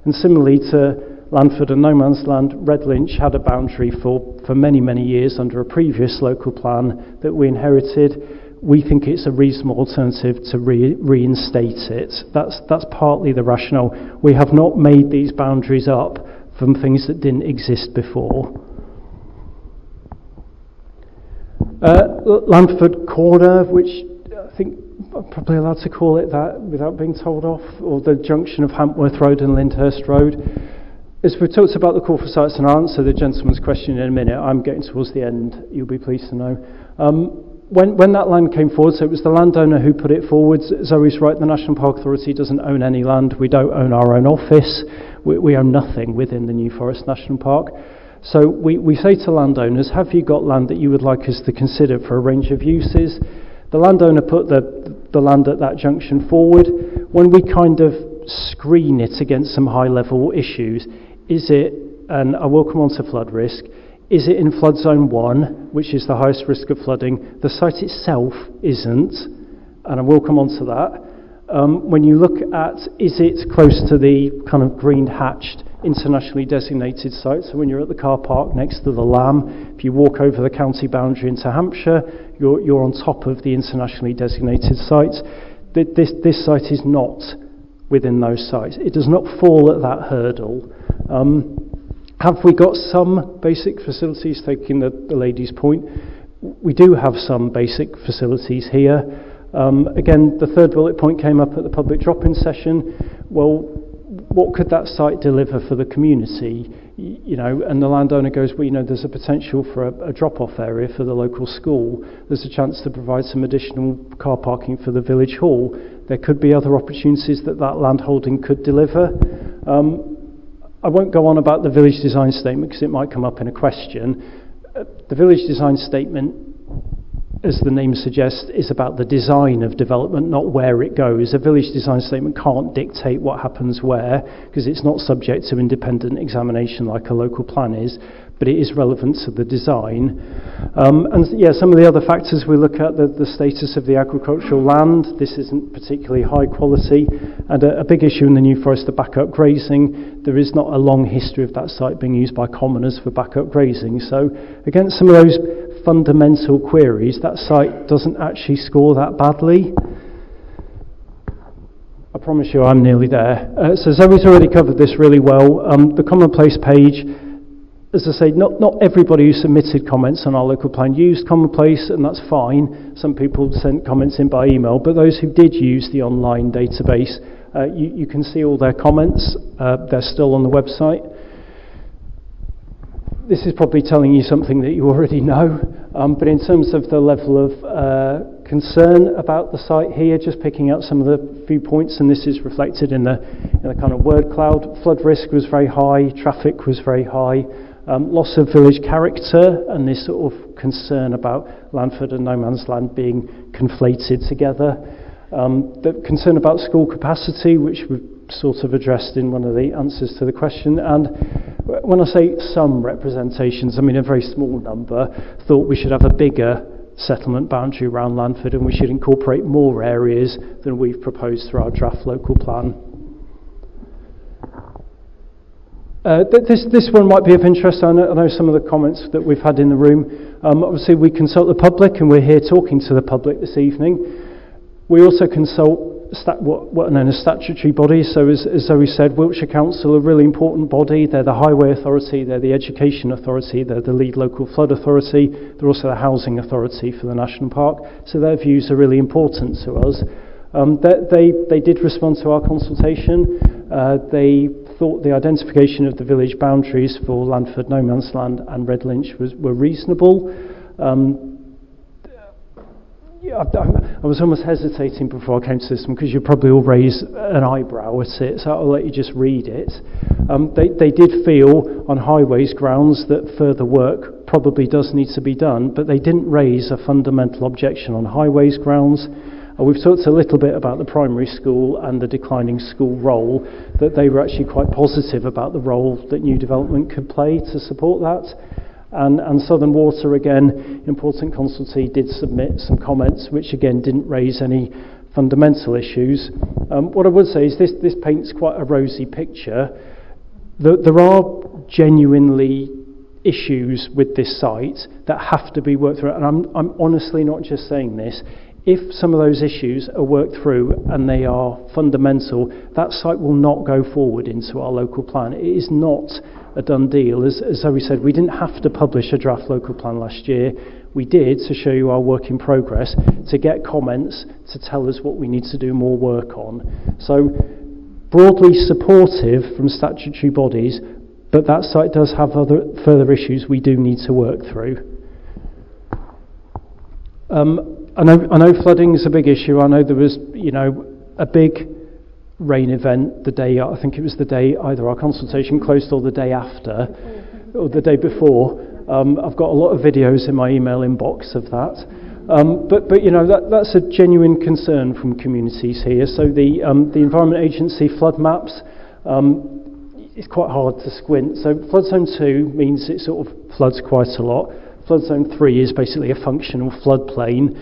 Speaker 3: And similarly to Landford and No Man's Land, Red Lynch had a boundary for many, many years under a previous local plan that we inherited. We think it's a reasonable alternative to reinstate it. That's partly the rationale. We have not made these boundaries up from things that didn't exist before. Landford Corner, which I think I'm probably allowed to call it that without being told off, or the junction of Hampworth Road and Lyndhurst Road. As we've talked about the call for sites, and I'll answer the gentleman's question in a minute, I'm getting towards the end, you'll be pleased to know. When that land came forward, so it was the landowner who put it forward. Zoe's right, the National Park Authority doesn't own any land. We don't own our own office. We own nothing within the New Forest National Park. So we say to landowners, have you got land that you would like us to consider for a range of uses? The landowner put the land at that junction forward. When we kind of screen it against some high-level issues, is it, and I will come on to flood risk, is it in flood zone 1, which is the highest risk of flooding? The site itself isn't, and I will come on to that. When you look at, is it close to the kind of green hatched internationally designated site? So when you're at the car park next to the Lamb, if you walk over the county boundary into Hampshire, you're on top of the internationally designated sites. This site is not within those sites. It does not fall at that hurdle. Have we got some basic facilities, taking the lady's point? We do have some basic facilities here. Again, the third bullet point came up at the public drop-in session. Well, what could that site deliver for the community? You know, and the landowner goes, well, you know, there's a potential for a drop-off area for the local school. There's a chance to provide some additional car parking for the village hall. There could be other opportunities that land holding could deliver. I won't go on about the village design statement because it might come up in a question. The village design statement, as the name suggests, is about the design of development, not where it goes. A village design statement can't dictate what happens where, because it's not subject to independent examination like a local plan is, but it is relevant to the design. And yeah, some of the other factors we look at, the status of the agricultural land. This isn't particularly high quality, and a big issue in the New Forest, the backup grazing. There is not a long history of that site being used by commoners for backup grazing. So against some of those fundamental queries, that site doesn't actually score that badly. I promise you I'm nearly there. So Zoe's already covered this really well. The commonplace page, as I say, not everybody who submitted comments on our local plan used commonplace, and that's fine. Some people sent comments in by email, but those who did use the online database, you can see all their comments. They're still on the website. This is probably telling you something that you already know, but in terms of the level of concern about the site here, just picking out some of the few points, and this is reflected in the kind of word cloud. Flood risk was very high, traffic was very high, loss of village character, and this sort of concern about Landford and No Man's Land being conflated together. The concern about school capacity, which we've sort of addressed in one of the answers to the question, and when I say some representations, I mean a very small number, thought we should have a bigger settlement boundary around Landford and we should incorporate more areas than we've proposed through our draft local plan. This one might be of interest. I know some of the comments that we've had in the room. Obviously we consult the public, and we're here talking to the public this evening. We also consult what are known as statutory bodies. So as Zoe said, Wiltshire Council are a really important body. They're the highway authority, they're the education authority, they're the lead local flood authority, they're also the housing authority for the national park. So their views are really important to us. They did respond to our consultation. They thought the identification of the village boundaries for Landford, No Man's Land and Red Lynch were reasonable. I was almost hesitating before I came to this one because you probably all raise an eyebrow at it, so I'll let you just read it. They did feel on highways grounds that further work probably does need to be done, but they didn't raise a fundamental objection on highways grounds. We've talked a little bit about the primary school and the declining school role, that they were actually quite positive about the role that new development could play to support that. And Southern Water, again, important consultee, did submit some comments which again didn't raise any fundamental issues. What I would say is this paints quite a rosy picture. There are genuinely issues with this site that have to be worked through, and I'm honestly not just saying this. If some of those issues are worked through and they are fundamental, that site will not go forward into our local plan. It is not a done deal. As Zoe said, we didn't have to publish a draft local plan last year. We did to show you our work in progress, to get comments, to tell us what we need to do more work on. So broadly supportive from statutory bodies, but that site does have further issues we do need to work through. I know flooding is a big issue. I know there was, a big rain event the day, I think it was the day either our consultation closed or the day after, or the day before. I've got a lot of videos in my email inbox of that. But that's a genuine concern from communities here. So the Environment Agency flood maps, it's quite hard to squint. So flood zone 2 means it sort of floods quite a lot. Flood zone 3 is basically a functional floodplain.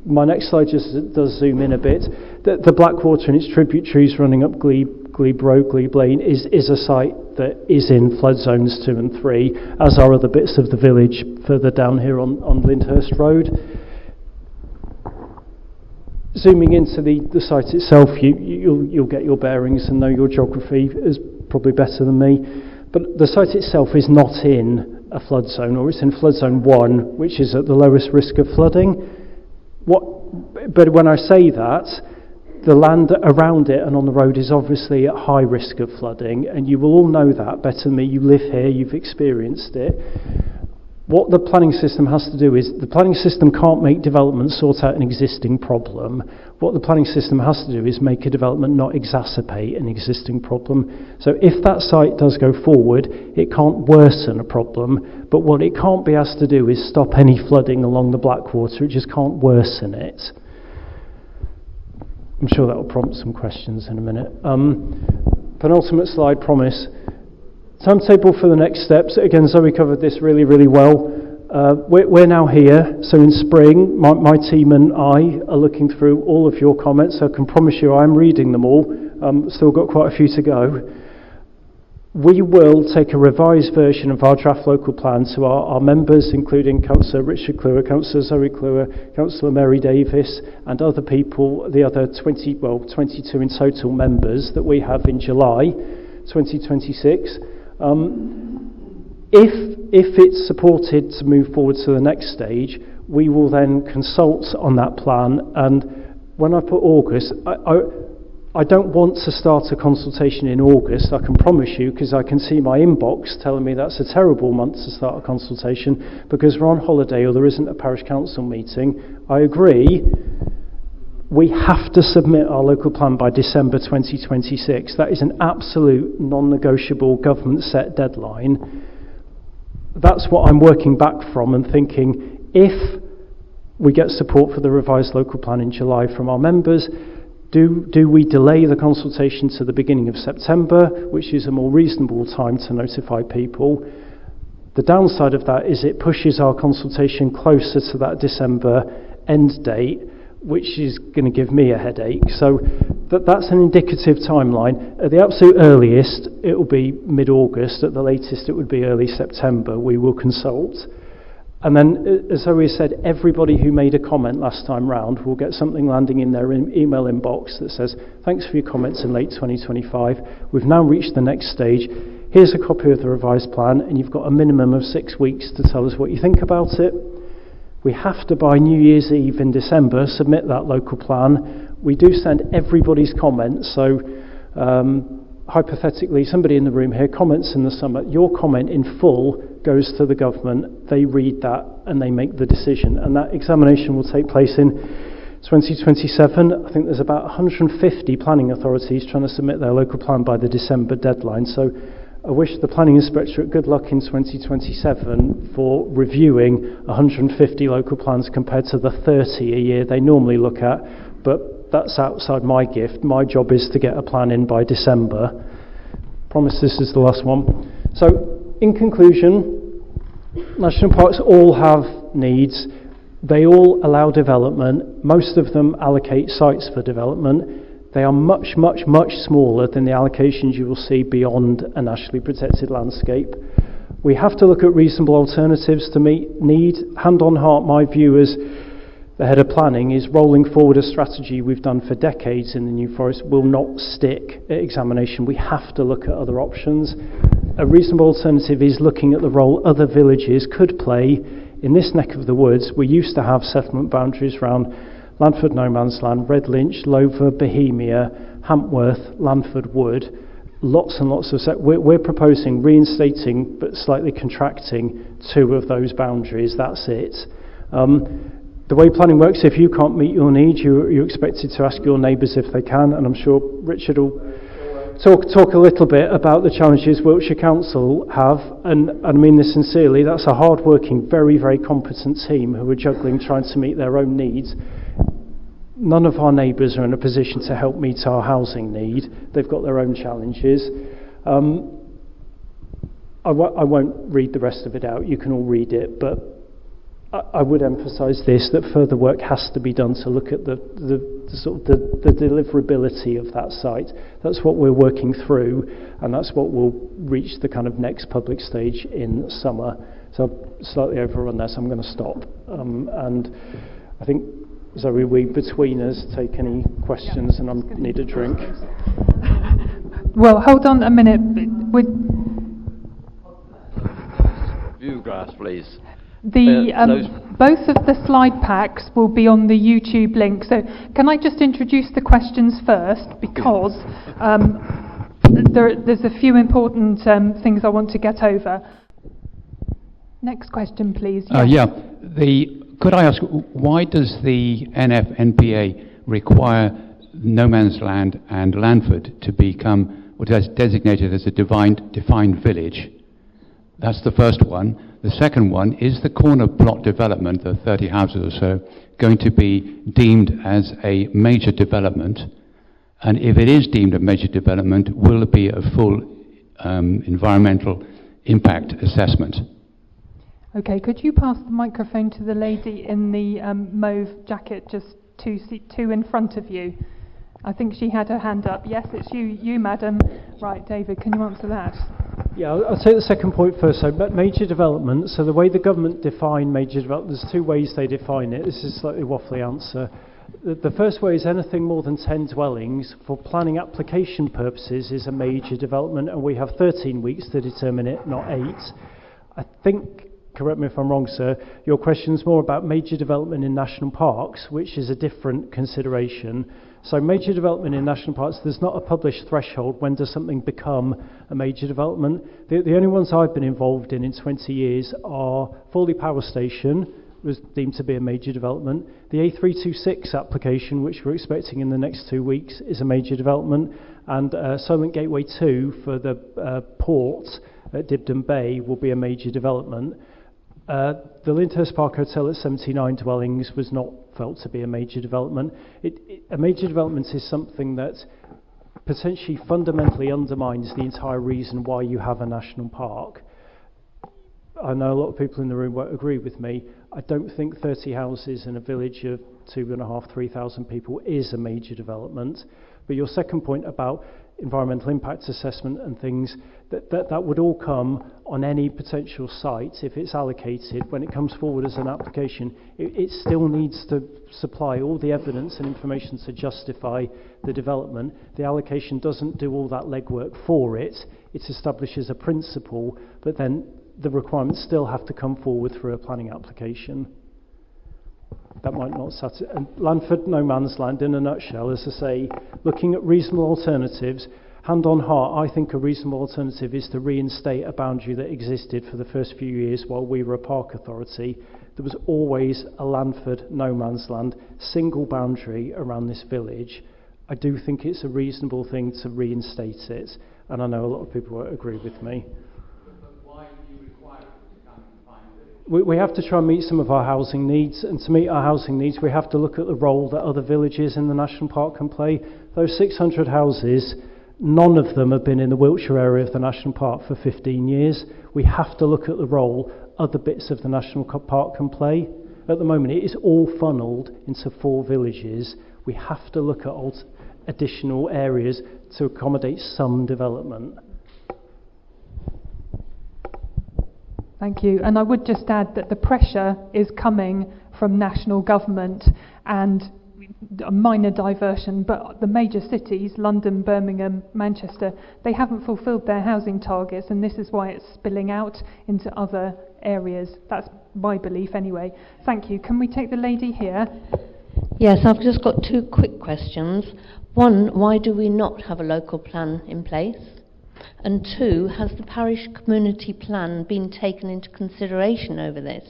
Speaker 3: My next slide just does zoom in a bit. The Blackwater and its tributaries running up Glebe Road, Glebe Lane is a site that is in flood zones 2 and 3, as are other bits of the village further down here on Lyndhurst Road. Zooming into the site itself, you'll get your bearings and know your geography is probably better than me. But the site itself is not in a flood zone, or it's in flood zone 1, which is at the lowest risk of flooding. But when I say that, the land around it and on the road is obviously at high risk of flooding, and you will all know that better than me. You live here, you've experienced it. What the planning system has to do is, the planning system can't make development sort out an existing problem. What the planning system has to do is make a development not exacerbate an existing problem. So if that site does go forward, it can't worsen a problem, but what it can't be asked to do is stop any flooding along the Blackwater. It just can't worsen it. I'm sure that will prompt some questions in a minute. Penultimate slide, promise. Timetable for the next steps. Again, Zoe covered this really, really well. We're now here, so in spring, my team and I are looking through all of your comments. I can promise you I'm reading them all. Still got quite a few to go. We will take a revised version of our draft local plan to our members, including Councillor Richard Clewer, Councillor Zoe Clewer, Councillor Mary Davis, and other people, the other 22 in total members that we have in July 2026. If it's supported to move forward to the next stage, we will then consult on that plan. And when I put August, I don't want to start a consultation in August, I can promise you, because I can see my inbox telling me that's a terrible month to start a consultation because we're on holiday or there isn't a parish council meeting. I agree. We have to submit our local plan by December 2026. That is an absolute non-negotiable government set deadline. That's what I'm working back from and thinking, if we get support for the revised local plan in July from our members, do we delay the consultation to the beginning of September, which is a more reasonable time to notify people? The downside of that is it pushes our consultation closer to that December end date, which is going to give me a headache. So that's an indicative timeline. At the absolute earliest, it will be mid-August. At the latest, it would be early September. We will consult. And then, as Zoe said, everybody who made a comment last time round will get something landing in their email inbox that says, thanks for your comments in late 2025. We've now reached the next stage. Here's a copy of the revised plan, and you've got a minimum of 6 weeks to tell us what you think about it. We have to, by New Year's Eve in December, submit that local plan. We do send everybody's comments, so hypothetically, somebody in the room here comments in the summer. Your comment in full goes to the government. They read that and they make the decision. And that examination will take place in 2027. I think there's about 150 planning authorities trying to submit their local plan by the December deadline. So I wish the planning inspectorate good luck in 2027 for reviewing 150 local plans compared to the 30 a year they normally look at. But that's outside my gift. My job is to get a plan in by December. Promise this is the last one. So, in conclusion, national parks all have needs. They all allow development. Most of them allocate sites for development. They are much, much, much smaller than the allocations you will see beyond a nationally protected landscape. We have to look at reasonable alternatives to meet need. Hand on heart, my view as the head of planning is rolling forward a strategy we've done for decades in the New Forest will not stick at examination. We have to look at other options. A reasonable alternative is looking at the role other villages could play in this neck of the woods. We used to have settlement boundaries around Landford No Man's Land, Redlinch, Lover, Bohemia, Hampworth, Landford Wood. Lots and lots of we're proposing reinstating but slightly contracting 2 of those boundaries. That's it. The way planning works, if you can't meet your needs, you're expected to ask your neighbours if they can, and I'm sure Richard will talk a little bit about the challenges Wiltshire Council have, and I mean this sincerely. That's a hard-working, very, very competent team who are juggling trying to meet their own needs. None of our neighbours are in a position to help meet our housing need. They've got their own challenges. I won't read the rest of it out. You can all read it, but I would emphasise this, that further work has to be done to look at the deliverability of that site. That's what we're working through, and that's what will reach the kind of next public stage in summer. So I've slightly overrun there, so I'm going to stop. And I think, Zoe, we between us take any questions, and I need a drink.
Speaker 2: Well, hold on a minute.
Speaker 4: View grass, please.
Speaker 2: Both of the slide packs will be on the YouTube link. So can I just introduce the questions first, because there's a few important things I want to get over. Next question, please.
Speaker 5: Could I ask, why does the NFNPA require No Man's Land and Landford to become what is designated as a defined village? That's the first one. The second one, is the corner plot development, the 30 houses or so, going to be deemed as a major development? And if it is deemed a major development, will there be a full environmental impact assessment?
Speaker 2: Okay, could you pass the microphone to the lady in the mauve jacket, just two in front of you? I think she had her hand up. Yes, it's you, madam. Right, David, can you answer that?
Speaker 3: Yeah, I'll take the second point first. So, major development. So, the way the government define major development, there's 2 ways they define it. This is a slightly waffly answer. The first way is anything more than 10 dwellings for planning application purposes is a major development, and we have 13 weeks to determine it, not 8. I think, correct me if I'm wrong, sir, your question's more about major development in national parks, which is a different consideration. So major development in national parks, there's not a published threshold. When does something become a major development? The only ones I've been involved in 20 years are Fawley Power Station, was deemed to be a major development. The A326 application, which we're expecting in the next 2 weeks, is a major development. And Solent Gateway 2 for the port at Dibden Bay will be a major development. The Lyndhurst Park Hotel at 79 dwellings was not felt to be a major development. A major development is something that potentially fundamentally undermines the entire reason why you have a national park. I know a lot of people in the room won't agree with me. I don't think 30 houses in a village of 2,500 to 3,000 people is a major development. But your second point about environmental impact assessment and things, that would all come on any potential site if it's allocated. When it comes forward as an application, it still needs to supply all the evidence and information to justify the development. The allocation doesn't do all that legwork for it. It establishes a principle, but then the requirements still have to come forward through a planning application. That might not satisfy. And Landford no man's land, in a nutshell, as I say, looking at reasonable alternatives, hand on heart, I think a reasonable alternative is to reinstate a boundary that existed for the first few years while we were a park authority. There was always a Landford no man's land, single boundary around this village. I do think it's a reasonable thing to reinstate it, and I know a lot of people won't agree with me. We have to try and meet some of our housing needs, and to meet our housing needs we have to look at the role that other villages in the national park can play. Those 600 houses, none of them have been in the Wiltshire area of the national park for 15 years. We have to look at the role other bits of the national park can play. At the moment it is all funneled into 4 villages. We have to look at additional areas to accommodate some development.
Speaker 2: Thank you. And I would just add that the pressure is coming from national government, and a minor diversion, but the major cities, London, Birmingham, Manchester, they haven't fulfilled their housing targets, and this is why it's spilling out into other areas. That's my belief anyway. Thank you. Can we take the lady here?
Speaker 6: Yes, I've just got 2 quick questions. One, why do we not have a local plan in place? And 2, has the parish community plan been taken into consideration over this?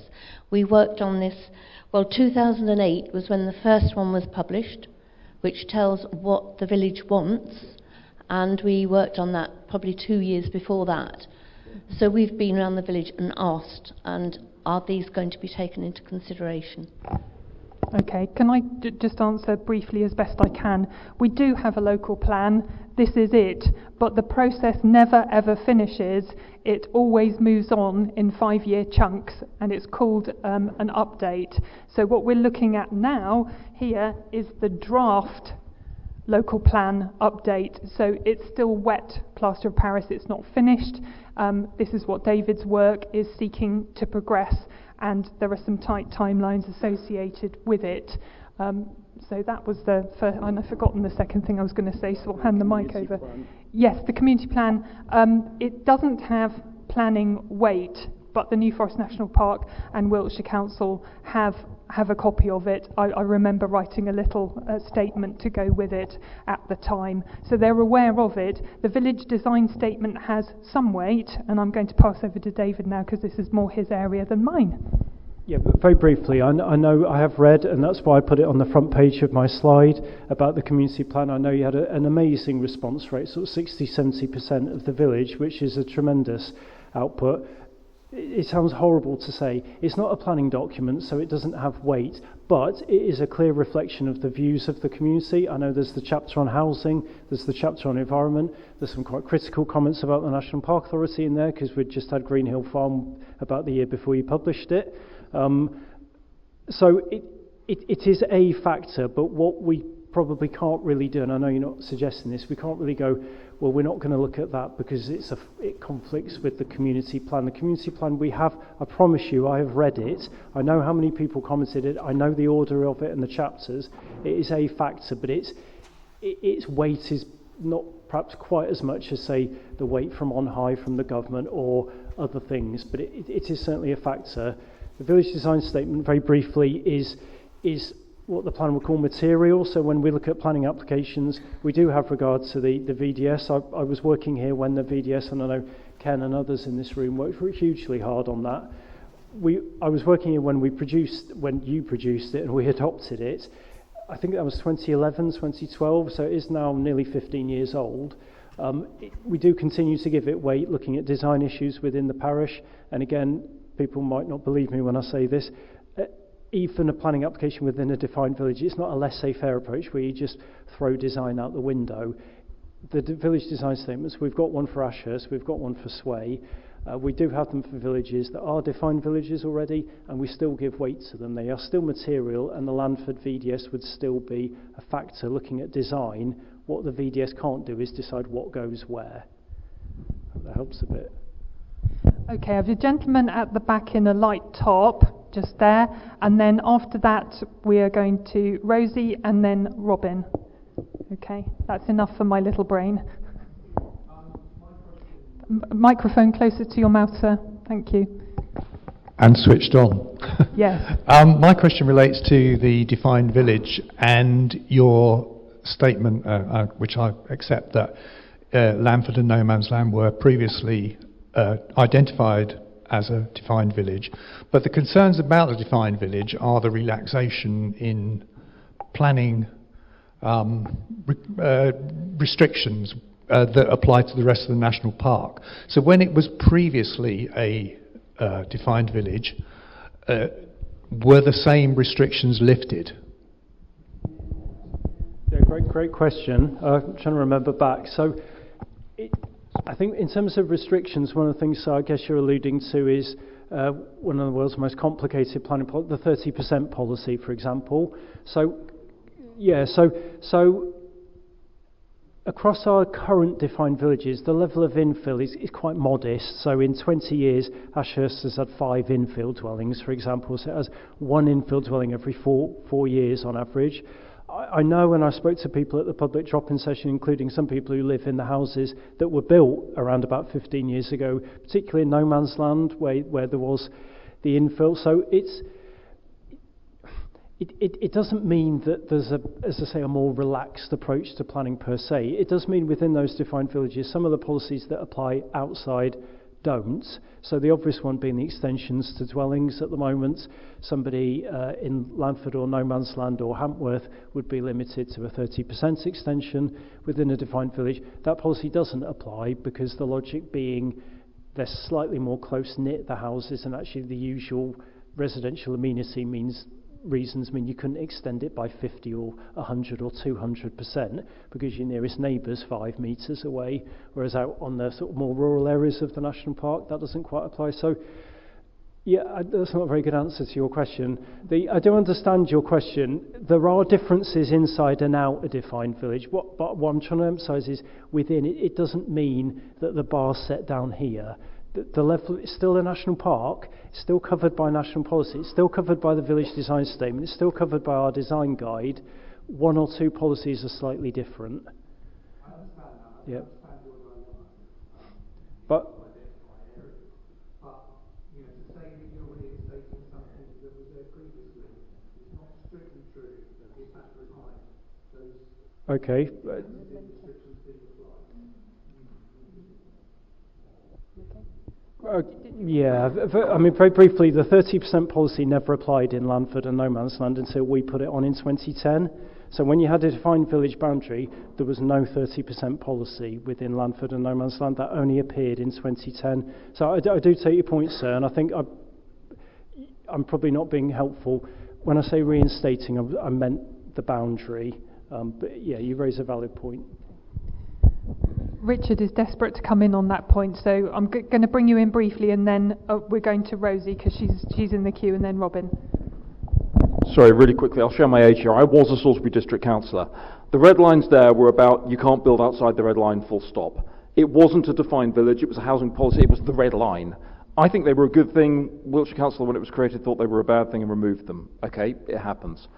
Speaker 6: We worked on this, 2008 was when the first one was published, which tells what the village wants, and we worked on that probably 2 years before that. So we've been around the village and asked, and are these going to be taken into consideration?
Speaker 2: Okay, can I just answer briefly as best I can? We do have a local plan, this is it, but the process never ever finishes. It always moves on in 5-year chunks, and it's called an update. So what we're looking at now here is the draft local plan update. So it's still wet plaster of Paris, it's not finished. This is what David's work is seeking to progress, and there are some tight timelines associated with it. So that was the first, and I've forgotten the second thing I was going to say, so I'll hand the mic over. Yes, the community plan, it doesn't have planning weight, but the New Forest National Park and Wiltshire Council have a copy of it. I remember writing a little statement to go with it at the time. So they're aware of it. The village design statement has some weight, and I'm going to pass over to David now because this is more his area than mine.
Speaker 3: Yeah, but very briefly, I know I have read, and that's why I put it on the front page of my slide, about the community plan. I know you had an amazing response rate, sort of 60-70% of the village, which is a tremendous output. It sounds horrible to say. It's not a planning document, so it doesn't have weight, but it is a clear reflection of the views of the community. I know there's the chapter on housing, there's the chapter on environment, there's some quite critical comments about the National Park Authority in there, because we'd just had Green Hill Farm about the year before you published it. So it is a factor, but what we probably can't really do, and I know you're not suggesting this, we can't really go, well, we're not going to look at that because it conflicts with the community plan. The community plan we have, I promise you, I have read it. I know how many people commented it. I know the order of it and the chapters. It is a factor, but its weight is not perhaps quite as much as, say, the weight from on high from the government or other things, but it is certainly a factor. The village design statement, very briefly, is what the plan would call material. So when we look at planning applications, we do have regard to the VDS. I was working here when the VDS, and I know Ken and others in this room worked hugely hard on that. I was working here when you produced it and we adopted it. I think that was 2011, 2012, so it is now nearly 15 years old. We do continue to give it weight, looking at design issues within the parish, and again, people might not believe me when I say this, even a planning application within a defined village, it's not a laissez-faire approach where you just throw design out the window. The village design statements, we've got one for Ashurst, we've got one for Sway. We do have them for villages that are defined villages already, and we still give weight to them. They are still material, and the Landford VDS would still be a factor looking at design What the VDS can't do is decide what goes where. That helps a bit.
Speaker 2: Okay, I have a gentleman at the back in a light top, just there, and then after that we are going to Rosie and then Robin. Okay, that's enough for my little brain. Microphone closer to your mouth, sir. Thank you.
Speaker 7: And switched on.
Speaker 2: Yes.
Speaker 7: My question relates to the defined village and your statement, which I accept, that Landford and No Man's Land were previously identified as a defined village. But the concerns about the defined village are the relaxation in planning restrictions that apply to the rest of the national park. So when it was previously a defined village, were the same restrictions lifted?
Speaker 3: Yeah, great question. I'm trying to remember back. So I think in terms of restrictions, one of the things I guess you're alluding to is one of the world's most complicated planning policy, the 30% policy, for example. So, yeah, so across our current defined villages, the level of infill is quite modest. So in 20 years, Ashurst has had 5 infill dwellings, for example. So it has 1 infill dwelling every four years on average. I know when I spoke to people at the public drop-in session, including some people who live in the houses that were built around about 15 years ago, particularly in No Man's Land, where there was the infill. So it doesn't mean that there's as I say, a more relaxed approach to planning per se. It does mean within those defined villages, some of the policies that apply outside don't. So the obvious one being the extensions to dwellings at the moment. Somebody in Landford or No Man's Land or Hampworth would be limited to a 30% extension within a defined village. That policy doesn't apply because the logic being they're slightly more close-knit, the houses, and actually the usual residential amenity reasons mean you couldn't extend it by 50 or 100 or 200% because your nearest neighbour's 5 metres away, whereas out on the sort of more rural areas of the national park that doesn't quite apply. So yeah, that's not a very good answer to your question. I do understand your question. There are differences inside and out a defined village. But what I'm trying to emphasise is within it doesn't mean that the bar's set down here. The level is still a national park, it's still covered by national policy, it's still covered by the village design statement, it's still covered by our design guide. 1 or 2 policies are slightly different.
Speaker 7: I understand that.
Speaker 3: Yeah.
Speaker 7: I understand your dilemma.
Speaker 3: But
Speaker 7: you know, to say that you're reinstating something that was there previously is not strictly true. That it has to reflect those
Speaker 3: okay.
Speaker 7: restrictions being applied.
Speaker 3: Yeah, I mean, very briefly, the 30% policy never applied in Landford and No Man's Land until we put it on in 2010. So when you had a defined village boundary, there was no 30% policy within Landford and No Man's Land. That only appeared in 2010. So I do take your point, sir, and I think I'm probably not being helpful. When I say reinstating, I meant the boundary. But yeah, you raise a valid point.
Speaker 2: Richard is desperate to come in on that point, so I'm going to bring you in briefly, and then we're going to Rosie because she's in the queue, and then Robin.
Speaker 8: Sorry, really quickly, I'll show my age here. I was a Salisbury District Councillor. The red lines there were about you can't build outside the red line, full stop. It wasn't a defined village, it was a housing policy, it was the red line. I think they were a good thing. Wiltshire Council, when it was created, thought they were a bad thing and removed them. Okay, it happens.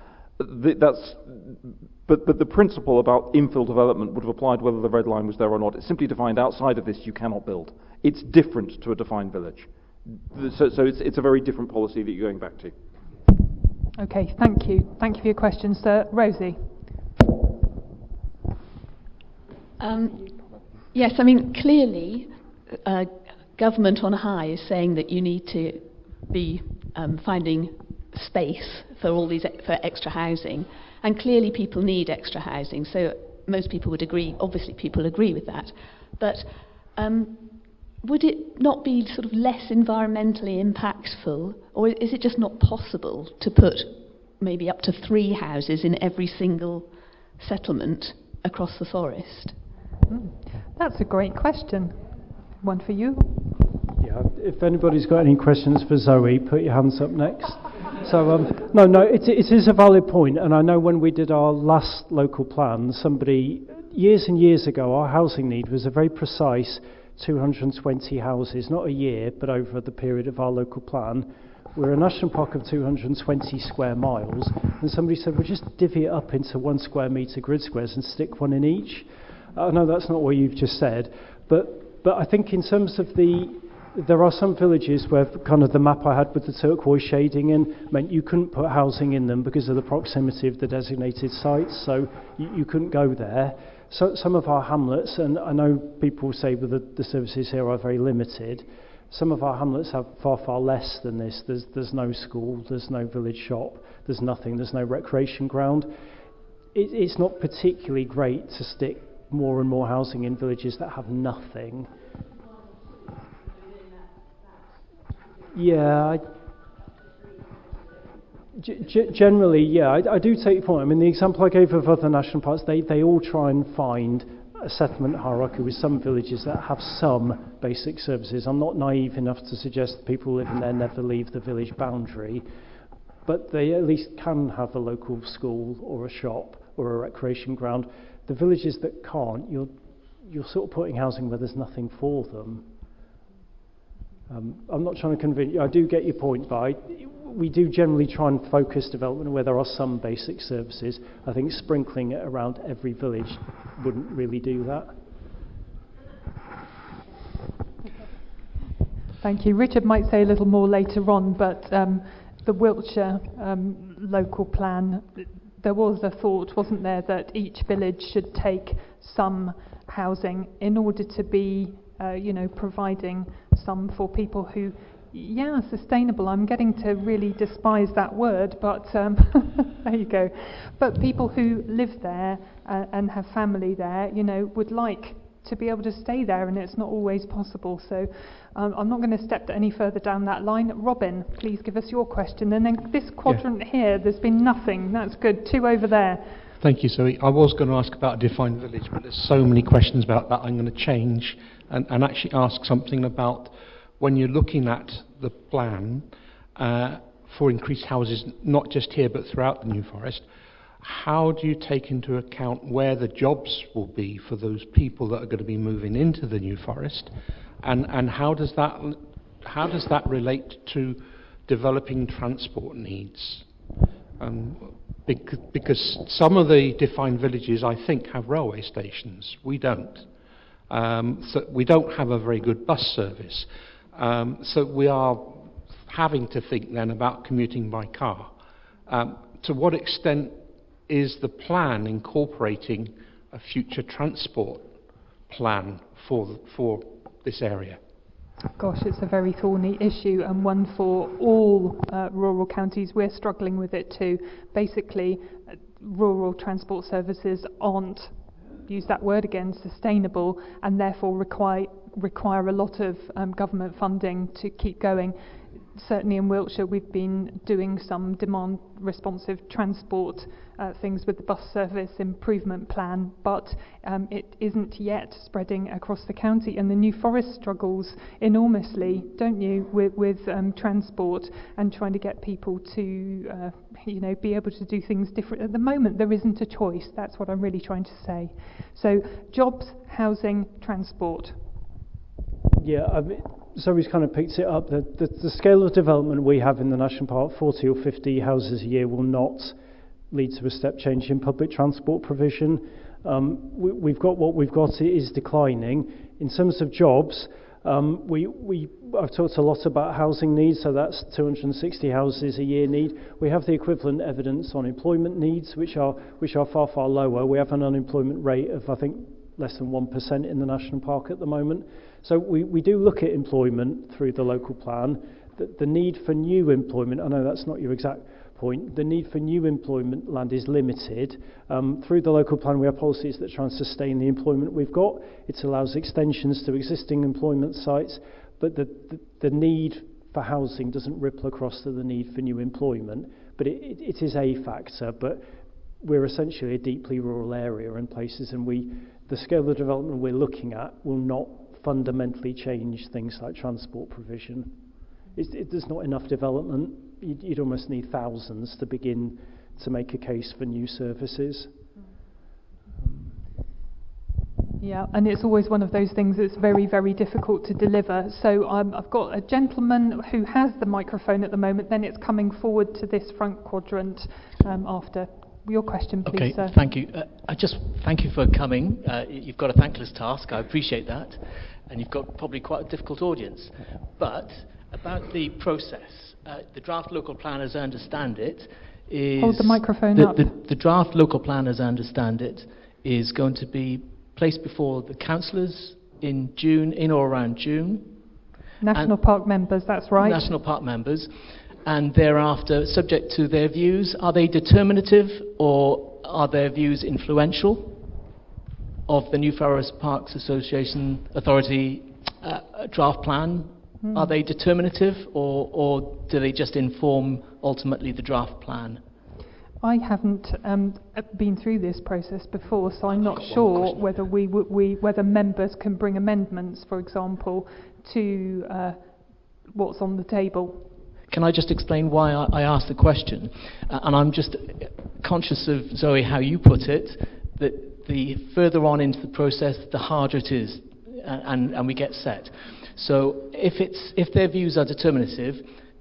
Speaker 8: But the principle about infill development would have applied whether the red line was there or not. It's simply defined outside of this you cannot build. It's different to a defined village. So it's a very different policy that you're going back to.
Speaker 2: Okay, thank you. Thank you for your question, sir. Rosie.
Speaker 9: Yes, I mean, clearly, government on high is saying that you need to be finding space for all these for extra housing, and clearly people need extra housing. So most people would agree. Obviously, people agree with that. But would it not be sort of less environmentally impactful, or is it just not possible to put maybe up to 3 houses in every single settlement across the forest?
Speaker 2: That's a great question. One for you.
Speaker 3: Yeah, if anybody's got any questions for Zoe, put your hands up next. So, no, it is a valid point, and I know when we did our last local plan, somebody, years and years ago, our housing need was a very precise 220 houses, not a year, but over the period of our local plan. We're a national park of 220 square miles, and somebody said, well, just divvy it up into 1 square metre grid squares and stick one in each. I know that's not what you've just said, but I think in terms of there are some villages where kind of the map I had with the turquoise shading in meant you couldn't put housing in them because of the proximity of the designated sites, so you couldn't go there. So some of our hamlets, and I know people say that the services here are very limited, some of our hamlets have far, far less than this. There's no school, there's no village shop, there's nothing, there's no recreation ground. It's not particularly great to stick more and more housing in villages that have nothing. Yeah, generally, yeah, I do take your point. I mean, the example I gave of other national parks, they all try and find a settlement hierarchy with some villages that have some basic services. I'm not naive enough to suggest that people living there never leave the village boundary, but they at least can have a local school or a shop or a recreation ground. The villages that can't, you're sort of putting housing where there's nothing for them. I'm not trying to convince you. I do get your point, but we do generally try and focus development where there are some basic services. I think sprinkling it around every village wouldn't really do that.
Speaker 2: Thank you. Richard might say a little more later on, but the Wiltshire local plan, there was a thought, wasn't there, that each village should take some housing in order to be providing some for people who, sustainable. I'm getting to really despise that word, but there you go. But people who live there and have family there, would like to be able to stay there, and it's not always possible. So I'm not going to step any further down that line. Robin, please give us your question. And then this quadrant here, there's been nothing. That's good. 2 over there.
Speaker 10: Thank you, Zoe. I was going to ask about a defined village, but there's so many questions about that. I'm going to change and actually ask something about when you're looking at the plan for increased houses, not just here but throughout the New Forest. How do you take into account where the jobs will be for those people that are going to be moving into the New Forest, and how does that relate to developing transport needs? Because some of the defined villages, I think, have railway stations. We don't. So we don't have a very good bus service. So we are having to think then about commuting by car. To what extent is the plan incorporating a future transport plan for this area?
Speaker 2: Gosh, it's a very thorny issue, and one for all rural counties. We're struggling with it too. Basically, rural transport services aren't, use that word again, sustainable, and therefore require a lot of government funding to keep going. Certainly in Wiltshire, we've been doing some demand responsive transport things with the bus service improvement plan, but it isn't yet spreading across the county, and the New Forest struggles enormously, don't you, with transport and trying to get people to be able to do things different. At the moment there isn't a choice. That's what I'm really trying to say. So jobs, housing, transport.
Speaker 3: Yeah, I mean, Zoe's kind of picked it up. The scale of development we have in the national park, 40 or 50 houses a year, will not lead to a step change in public transport provision. We've got what we've got. It is declining. In terms of jobs, I've talked a lot about housing needs, so that's 260 houses a year need. We have the equivalent evidence on employment needs, which are far, far lower. We have an unemployment rate of, I think, less than 1% in the national park at the moment. So we do look at employment through the local plan. The need for new employment, I know that's not your exact point, the need for new employment land is limited. Through the local plan we have policies that try and sustain the employment we've got. It allows extensions to existing employment sites, but the need for housing doesn't ripple across to the need for new employment. But it is a factor, but we're essentially a deeply rural area in places, and the scale of development we're looking at will not fundamentally change things like transport provision. There's not enough development. You'd almost need thousands to begin to make a case for new services.
Speaker 2: Yeah, and it's always one of those things that's very, very difficult to deliver. So I've got a gentleman who has the microphone at the moment, then it's coming forward to this front quadrant after. Your question, please, sir.
Speaker 11: Thank you. I just thank you for coming. You've got a thankless task, I appreciate that, and you've got probably quite a difficult audience. But about the process, the draft local plan, as I understand it, is...
Speaker 2: Hold the microphone up.
Speaker 11: The draft local plan, as I understand it, is going to be placed before the councillors in or around June.
Speaker 2: National Park members, that's right.
Speaker 11: National Park members. And thereafter, subject to their views, are they determinative or are their views influential of the New Forest Parks Association Authority draft plan? Are they determinative or do they just inform ultimately the draft plan?
Speaker 2: I haven't been through this process before, so I'm not sure whether whether members can bring amendments, for example, to what's on the table.
Speaker 11: Can I just explain why I asked the question? And I'm just conscious of, Zoe, how you put it, that the further on into the process, the harder it is, and we get set. So if their views are determinative,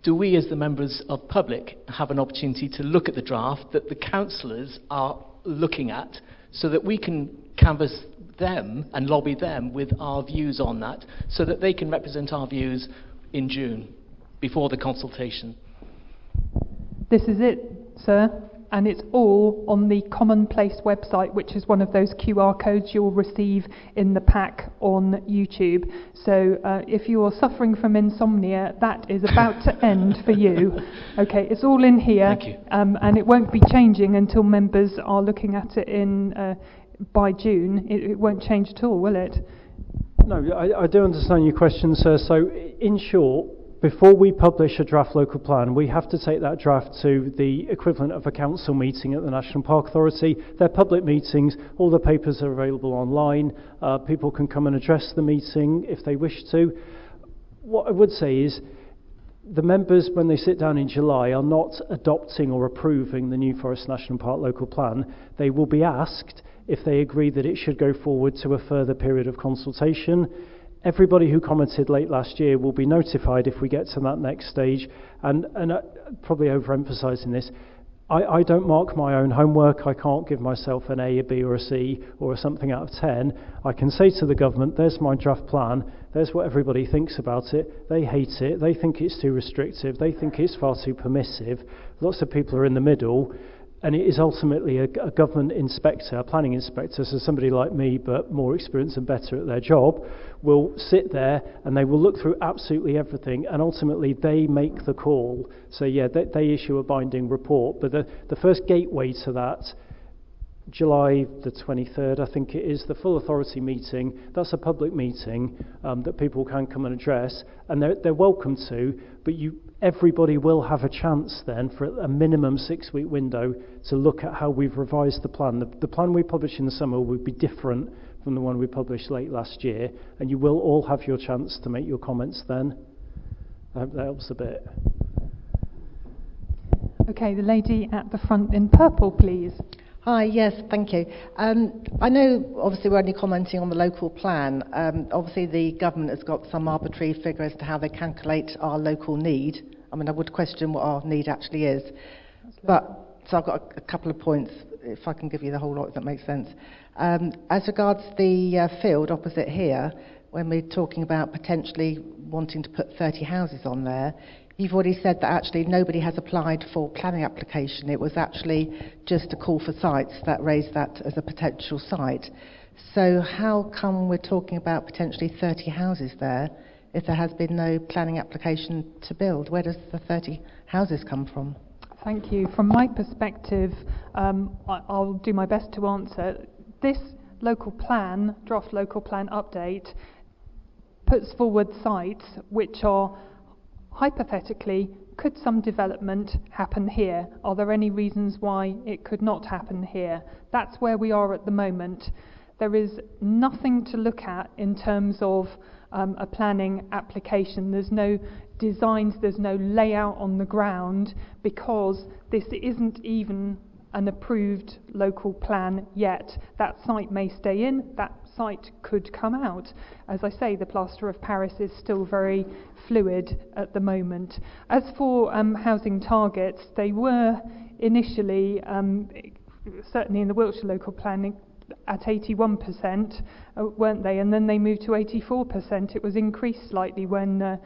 Speaker 11: do we as the members of public have an opportunity to look at the draft that the councillors are looking at so that we can canvass them and lobby them with our views on that so that they can represent our views in June before the consultation?
Speaker 2: This is it, sir, and it's all on the Commonplace website, which is one of those QR codes you'll receive in the pack on YouTube. So if you are suffering from insomnia, that is about to end for you. Okay, it's all in here.
Speaker 11: Thank you.
Speaker 2: And it won't be changing until members are looking at it in by June. It won't change at all, will it?
Speaker 3: No, I do understand your question, sir. So, in short, before we publish a draft local plan, we have to take that draft to the equivalent of a council meeting at the National Park Authority. They're public meetings, all the papers are available online, people can come and address the meeting if they wish to. What I would say is, the members, when they sit down in July, are not adopting or approving the New Forest National Park local plan. They will be asked if they agree that it should go forward to a further period of consultation. Everybody who commented late last year will be notified if we get to that next stage. And probably overemphasising this, I don't mark my own homework. I can't give myself an A, a B or a C or a something out of 10. I can say to the government, there's my draft plan, there's what everybody thinks about it. They hate it, they think it's too restrictive, they think it's far too permissive. Lots of people are in the middle. And it is ultimately a government inspector, a planning inspector, so somebody like me but more experienced and better at their job, will sit there and they will look through absolutely everything, and ultimately they make the call. So yeah, they issue a binding report, but the first gateway to that, July the 23rd, I think it is, the full authority meeting. That's a public meeting that people can come and address, and they're welcome to, but everybody will have a chance then for a minimum 6-week window to look at how we've revised the plan. The plan we publish in the summer will be different from the one we published late last year, and you will all have your chance to make your comments then. I hope that helps a bit.
Speaker 2: Okay, the lady at the front in purple, please.
Speaker 12: Hi, yes, thank you. I know, obviously, we're only commenting on the local plan. Obviously, the government has got some arbitrary figure as to how they calculate our local need. I mean, I would question what our need actually is. But, so I've got a couple of points, if I can give you the whole lot, if that makes sense. As regards the field opposite here, when we're talking about potentially wanting to put 30 houses on there, you've already said that actually nobody has applied for planning application. It was actually just a call for sites that raised that as a potential site. So how come we're talking about potentially 30 houses there if there has been no planning application to build? Where does the 30 houses come from?
Speaker 2: Thank you. From my perspective, I'll do my best to answer. This local plan, draft local plan update, puts forward sites which are hypothetically, could some development happen here? Are there any reasons why it could not happen here? That's where we are at the moment. There is nothing to look at in terms of a planning application. There's no designs, there's no layout on the ground, because this isn't even an approved local plan yet. That site may stay in, that site could come out. As I say, the plaster of Paris is still very fluid at the moment. As for housing targets, they were initially, certainly in the Wiltshire local planning, at 81%, weren't they? And then they moved to 84%. It was increased slightly when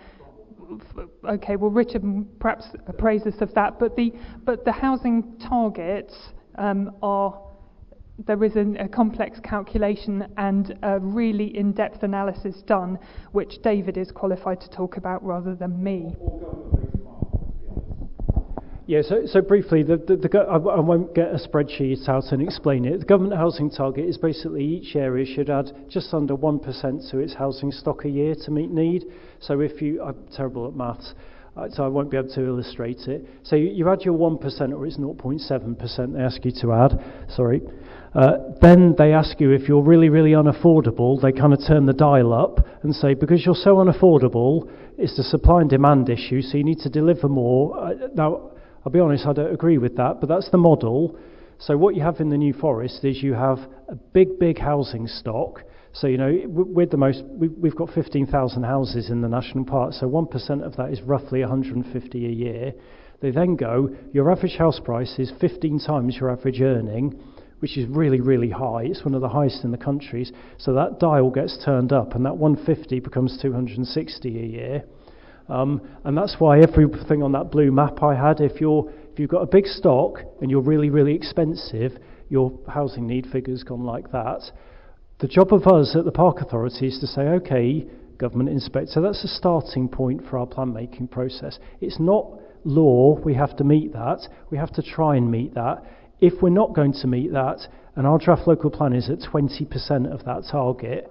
Speaker 2: okay, well, Richard perhaps appraise us of that, but the housing targets there is a complex calculation and a really in-depth analysis done, which David is qualified to talk about rather than me.
Speaker 3: Yeah, so briefly, I won't get a spreadsheet out and explain it. The government housing target is basically each area should add just under 1% to its housing stock a year to meet need. So I'm terrible at maths, so I won't be able to illustrate it. So you add your 1%, or it's 0.7% they ask you to add, sorry. Then they ask you if you're really, really unaffordable, they kind of turn the dial up and say, because you're so unaffordable, it's the supply and demand issue, so you need to deliver more. Now, I'll be honest, I don't agree with that, but that's the model. So what you have in the New Forest is you have a big housing stock. So, you know, we've got 15,000 houses in the national park, so 1% of that is roughly 150 a year. They then go, your average house price is 15 times your average earning, which is really, really high. It's one of the highest in the countries. So that dial gets turned up, and that 150 becomes 260 a year. And that's why everything on that blue map I had, if you've got a big stock and you're really, really expensive, your housing need figure's gone like that. The job of us at the Park Authority is to say, okay, government inspector, that's a starting point for our plan making process. It's not law, we have to meet that, we have to try and meet that. If we're not going to meet that, and our draft local plan is at 20% of that target,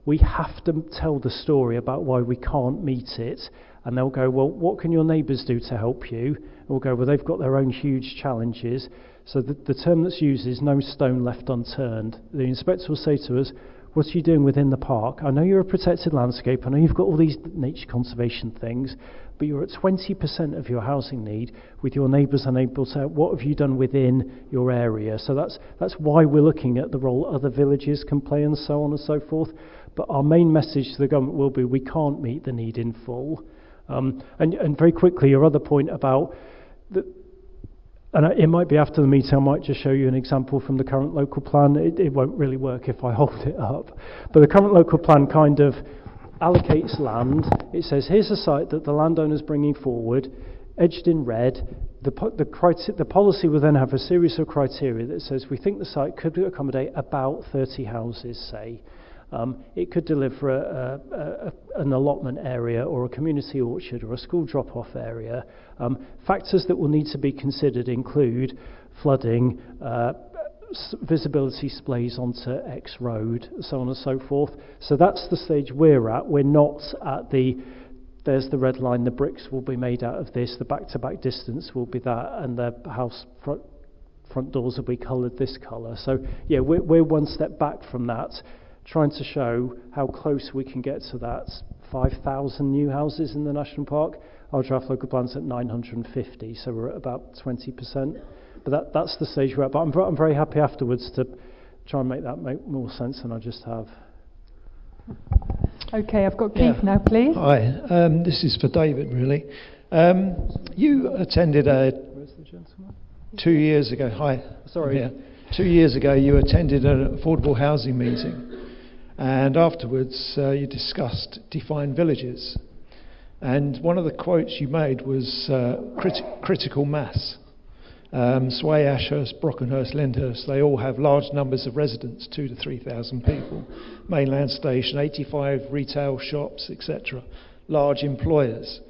Speaker 3: we have to tell the story about why we can't meet it. And they'll go, well, what can your neighbours do to help you? And we'll go, well, they've got their own huge challenges. So the term that's used is no stone left unturned. The inspector will say to us, what are you doing within the park? I know you're a protected landscape, I know you've got all these nature conservation things, but you're at 20% of your housing need with your neighbours unable to, what have you done within your area? So that's why we're looking at the role other villages can play and so on and so forth. But our main message to the government will be we can't meet the need in full. And very quickly, your other point about, and it might be after the meeting, I might just show you an example from the current local plan. It won't really work if I hold it up. But the current local plan kind of allocates land. It says, here's a site that the landowner's bringing forward, edged in red. The policy will then have a series of criteria that says we think the site could accommodate about 30 houses, say. It could deliver an allotment area or a community orchard or a school drop-off area. Factors that will need to be considered include flooding, visibility splays onto X road, so on and so forth. So that's the stage we're at. We're not at there's the red line, the bricks will be made out of this, the back-to-back distance will be that, and the house front doors will be coloured this colour. So yeah, we're one step back from that, trying to show how close we can get to that 5,000 new houses in the national park. Our draft local plan's at 950, so we're at about 20%. But that's the stage we're at. But I'm very happy afterwards to try and make that make more sense than I just have.
Speaker 2: Okay, I've got Keith now, please.
Speaker 13: Hi, this is for David, really. You attended
Speaker 3: Where's the gentleman?
Speaker 13: 2 years ago. Hi.
Speaker 3: Sorry.
Speaker 13: Yeah. 2 years ago, you attended an affordable housing meeting. And afterwards, you discussed defined villages. And one of the quotes you made was critical mass. Sway, Ashurst, Brockenhurst, Lyndhurst, they all have large numbers of residents, 2,000 to 3,000 people. Mainland station, 85 retail shops, etc. Large employers.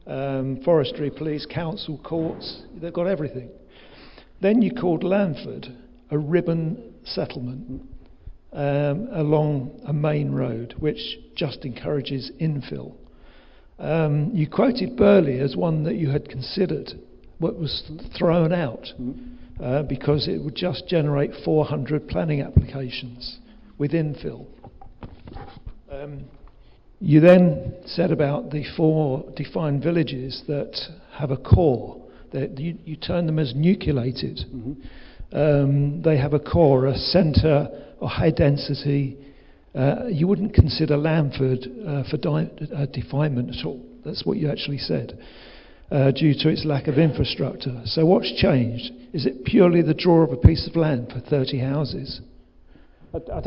Speaker 13: Forestry, police, council, courts, they've got everything. Then you called Landford a ribbon settlement along a main road, which just encourages infill. You quoted Burley as one that you had considered, what was thrown out, because it would just generate 400 planning applications with infill. You then said about the 4 defined villages that have a core, that you term them as nucleated. They have a core, a centre, or high density. You wouldn't consider Landford for definement at all. That's what you actually said, due to its lack of infrastructure. So what's changed? Is it purely the draw of a piece of land for 30 houses?
Speaker 3: I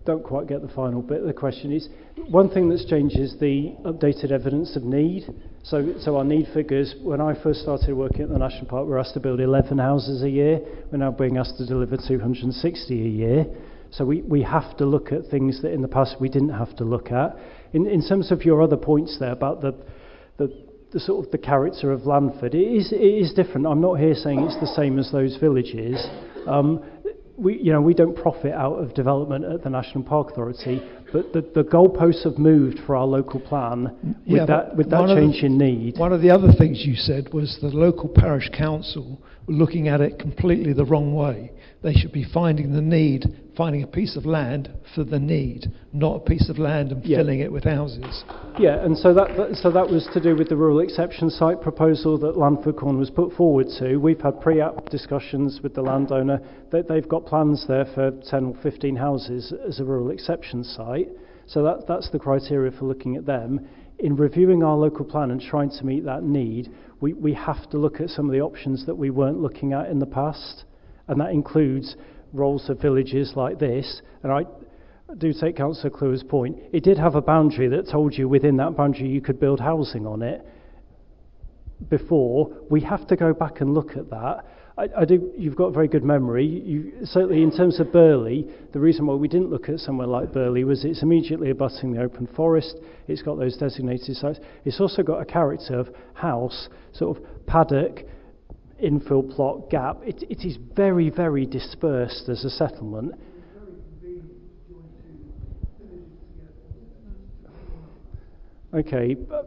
Speaker 3: don't quite get the final bit of the question. Is one thing that's changed is the updated evidence of need. So our need figures, when I first started working at the National Park, we were asked to build 11 houses a year. We're now being asked to deliver 260 a year. So we have to look at things that in the past we didn't have to look at. In terms of your other points there about the sort of the character of Landford, it is different. I'm not here saying it's the same as those villages. We don't profit out of development at the National Park Authority, but the goalposts have moved for our local plan with that change in need.
Speaker 13: One of the other things you said was the local parish council were looking at it completely the wrong way. They should be finding a piece of land for the need, not a piece of land and filling it with houses.
Speaker 3: Yeah, and so that was to do with the rural exception site proposal that Landford Corner was put forward to. We've had pre-app discussions with the landowner that they've got plans there for 10 or 15 houses as a rural exception site. So that's the criteria for looking at them. In reviewing our local plan and trying to meet that need, we have to look at some of the options that we weren't looking at in the past, and that includes roles of villages like this. And I do take Councillor Clewer's point. It did have a boundary that told you within that boundary you could build housing on it before. We have to go back and look at that. You've got a very good memory. Certainly in terms of Burley, the reason why we didn't look at somewhere like Burley was it's immediately abutting the open forest. It's got those designated sites. It's also got a character of house, sort of paddock, infill plot, gap. It is very, very dispersed as a settlement. Okay, but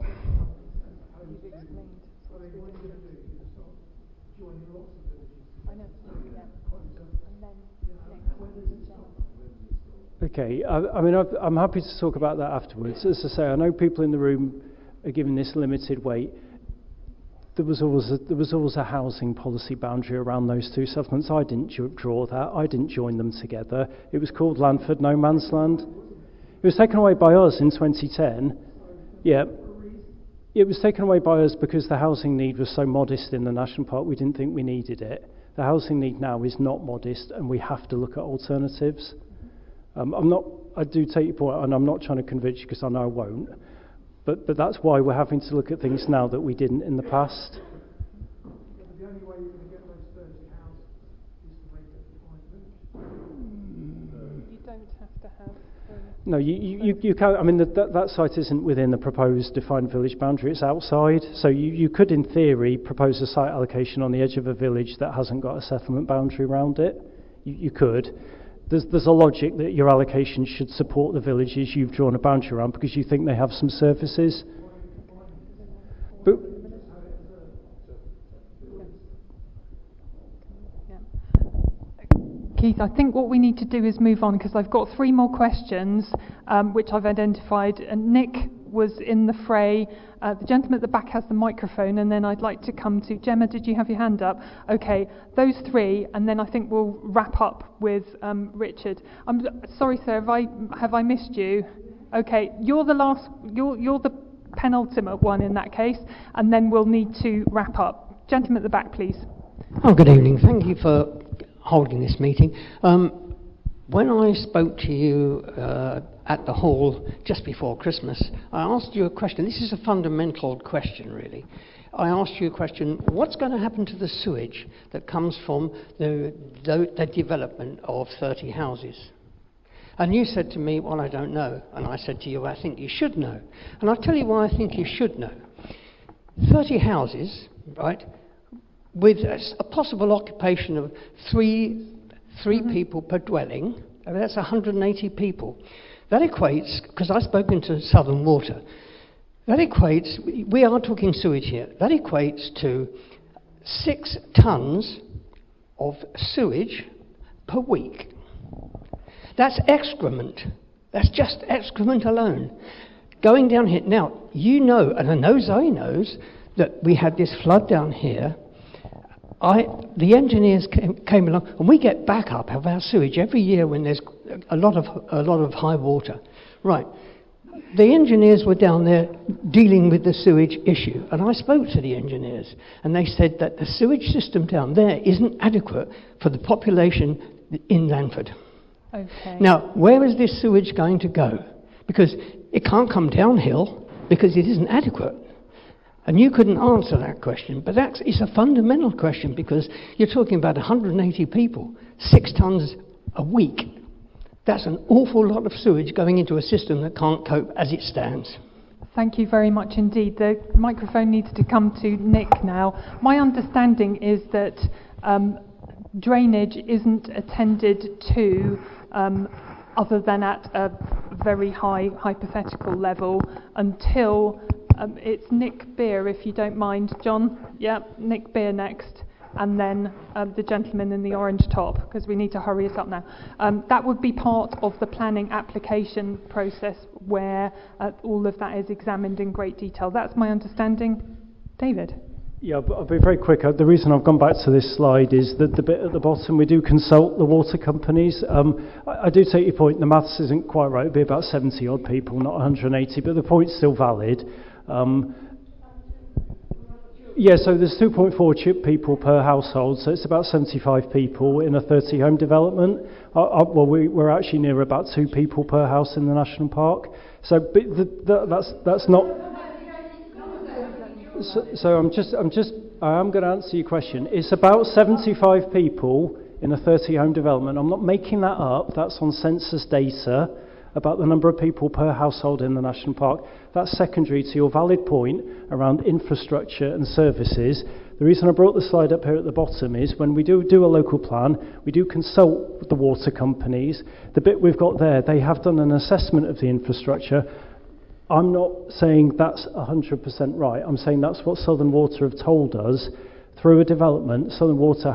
Speaker 3: okay, I'm happy to talk about that afterwards. As I say, I know people in the room are giving this limited weight. There was always a housing policy boundary around those two settlements. I didn't draw that. I didn't join them together. It was called Landford No Man's Land. It was taken away by us in 2010. Yeah. It was taken away by us because the housing need was so modest in the national park, we didn't think we needed it. The housing need now is not modest, and we have to look at alternatives. I do take your point, and I'm not trying to convince you because I know I won't. But that's why we're having to look at things now that we didn't in the past.
Speaker 14: The only way you're going to get those 30 houses is to make it defined village.
Speaker 2: You don't have to have...
Speaker 3: No, you can't. I mean, that site isn't within the proposed defined village boundary. It's outside. So you could, in theory, propose a site allocation on the edge of a village that hasn't got a settlement boundary around it. You could. There's a logic that your allocation should support the villages you've drawn a boundary around because you think they have some services. But
Speaker 2: Keith, I think what we need to do is move on because I've got 3 more questions which I've identified. And Nick was in the fray. The gentleman at the back has the microphone, and then I'd like to come to Gemma. Did you have your hand up? Okay, those 3, and then I think we'll wrap up with Richard. I'm sorry, sir. Have I missed you? Okay, you're the last. You're the penultimate one in that case, and then we'll need to wrap up. Gentleman at the back, please.
Speaker 15: Oh, good evening. Thank you for holding this meeting. When I spoke to you at the hall just before Christmas, I asked you a question. This is a fundamental question, really. I asked you a question, what's going to happen to the sewage that comes from the development of 30 houses? And you said to me, well, I don't know. And I said to you, I think you should know. And I'll tell you why I think you should know. 30 houses, right, with a possible occupation of three people per dwelling. I mean, that's 180 people. That equates, because I've spoken to Southern Water, that equates, we are talking sewage here, that equates to 6 tonnes of sewage per week. That's excrement. That's just excrement alone. Going down here, now, you know, and I know Zoe knows, that we had this flood down here. the engineers came along, and we get backup of our sewage every year when there's a lot of high water. Right. The engineers were down there dealing with the sewage issue, and I spoke to the engineers, and they said that the sewage system down there isn't adequate for the population in Landford.
Speaker 2: Okay.
Speaker 15: Now, where is this sewage going to go? Because it can't come downhill because it isn't adequate. And you couldn't answer that question, but it's a fundamental question because you're talking about 180 people, 6 tonnes a week. That's an awful lot of sewage going into a system that can't cope as it stands.
Speaker 2: Thank you very much indeed. The microphone needs to come to Nick now. My understanding is that drainage isn't attended to other than at a very high hypothetical level until it's Nick Beer, if you don't mind. John? Yeah, Nick Beer next. And then the gentleman in the orange top, because we need to hurry it up now. That would be part of the planning application process where all of that is examined in great detail. That's my understanding. David?
Speaker 3: Yeah, I'll be very quick. The reason I've gone back to this slide is that the bit at the bottom, we do consult the water companies. I do take your point, the maths isn't quite right. It'd be about 70 odd people, not 180, but the point's still valid. Yeah, so there's 2.4 people per household, so it's about 75 people in a 30-home development. Well, we're actually near about 2 people per house in the national park. So that's not. So I am going to answer your question. It's about 75 people in a 30-home development. I'm not making that up. That's on census data about the number of people per household in the national park. That's secondary to your valid point around infrastructure and services. The reason I brought the slide up here at the bottom is when we do a local plan, we do consult with the water companies. The bit we've got there, they have done an assessment of the infrastructure. I'm not saying that's 100% right. I'm saying that's what Southern Water have told us. Through a development, Southern Water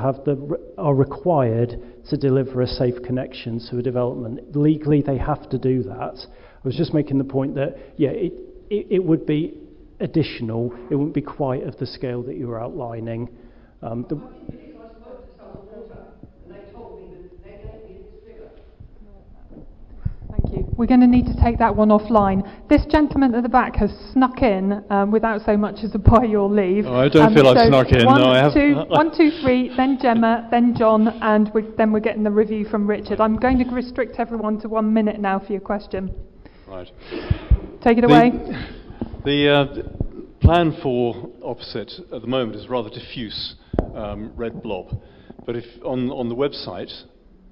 Speaker 3: are required to deliver a safe connection to a development. Legally, they have to do that. I was just making the point that, yeah, it would be additional. It wouldn't be quite of the scale that you were outlining.
Speaker 2: Thank you. We're going to need to take that one offline. This gentleman at the back has snuck in without so much as a by your leave.
Speaker 16: Oh, I don't feel I've snuck in.
Speaker 2: One,
Speaker 16: no, I have.
Speaker 2: 1, 2, 3, then Gemma, then John, and then we're getting the review from Richard. I'm going to restrict everyone to 1 minute now for your question.
Speaker 16: Right.
Speaker 2: Take it away.
Speaker 16: The plan for opposite at the moment is rather diffuse, red blob. But if on the website,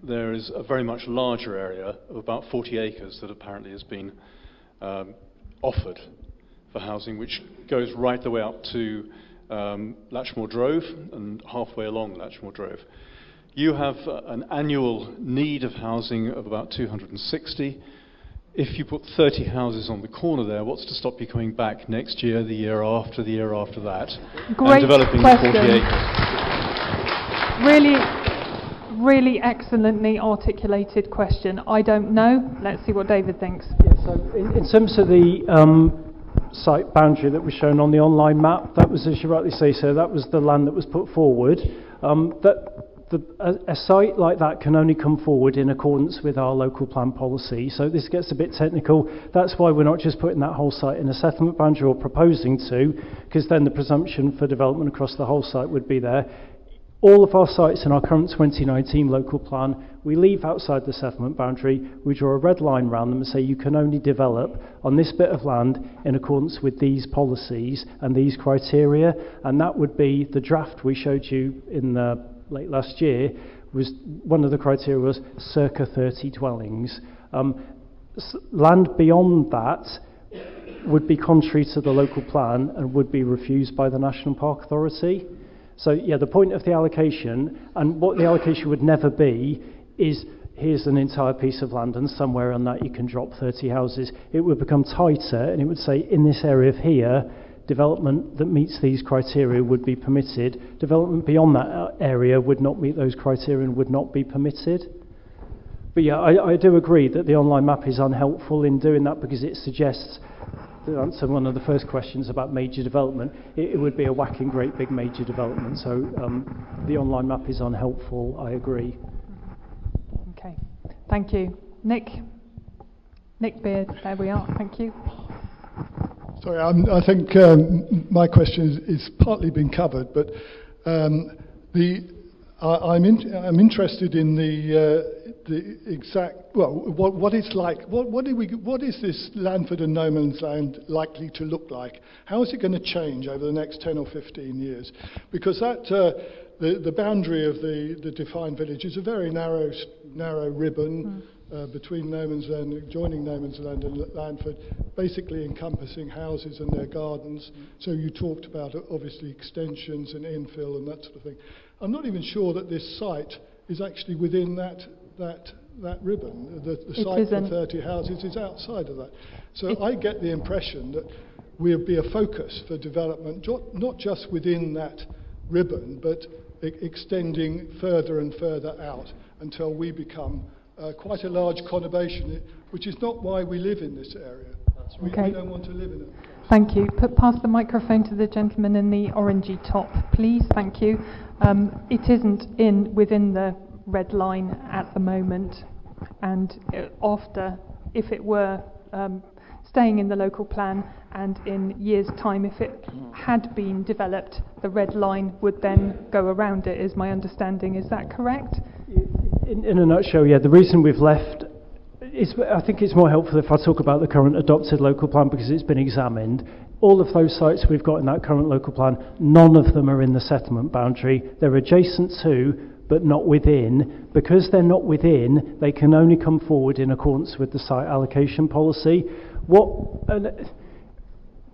Speaker 16: there is a very much larger area of about 40 acres that apparently has been offered for housing, which goes right the way up to Latchmore Drove and halfway along Latchmore Drove. You have an annual need of housing of about 260. If you put 30 houses on the corner there, what's to stop you coming back next year, the year after that,
Speaker 2: Great
Speaker 16: and developing
Speaker 2: question.
Speaker 16: 40 acres?
Speaker 2: Really excellently articulated question. I don't know. Let's see what David thinks.
Speaker 3: Yeah, so in terms of the site boundary that was shown on the online map, that was, as you rightly say, so that was the land that was put forward. A site like that can only come forward in accordance with our local plan policy. So this gets a bit technical. That's why we're not just putting that whole site in a settlement boundary or proposing to, because then the presumption for development across the whole site would be there. All of our sites in our current 2019 local plan, we leave outside the settlement boundary, we draw a red line around them and say you can only develop on this bit of land in accordance with these policies and these criteria, and that would be the draft we showed you in the late last year. Was one of the criteria was circa 30 dwellings. Land beyond that would be contrary to the local plan and would be refused by the National Park Authority. So yeah, the point of the allocation, and what the allocation would never be, is here's an entire piece of land and somewhere on that you can drop 30 houses. It would become tighter and it would say in this area of here, development that meets these criteria would be permitted. Development beyond that area would not meet those criteria and would not be permitted. But yeah, I do agree that the online map is unhelpful in doing that because it suggests to answer one of the first questions about major development, it would be a whacking great big major development. So the online map is unhelpful, I agree.
Speaker 2: Okay, thank you. Nick Beard, there we are, thank you.
Speaker 14: Sorry, I think my question is partly been covered, but I'm interested in the exact, well, what it's like. What is this Landford and No Man's Land likely to look like? How is it going to change over the next 10 or 15 years? Because that the boundary of the defined village is a very narrow ribbon. Between No Man's Land, joining No Man's Land and Landford, basically encompassing houses and their gardens. So you talked about obviously extensions and infill and that sort of thing. I'm not even sure that this site is actually within that ribbon. The site for 30 houses is outside of that. So I get the impression that we'll be a focus for development, not just within that ribbon, but extending further and further out until we become quite a large conurbation, which is not why we live in this area. We don't want to live in it.
Speaker 2: Thank you. Pass the microphone to the gentleman in the orangey top, please. Thank you. It isn't within the red line at the moment, and if it were staying in the local plan, and in years' time, if it had been developed, the red line would then go around it, is my understanding. Is that correct?
Speaker 3: In a nutshell, yeah, the reason we've left is, I think it's more helpful if I talk about the current adopted local plan because it's been examined. All of those sites we've got in that current local plan, none of them are in the settlement boundary. They're adjacent to, but not within. Because they're not within, they can only come forward in accordance with the site allocation policy.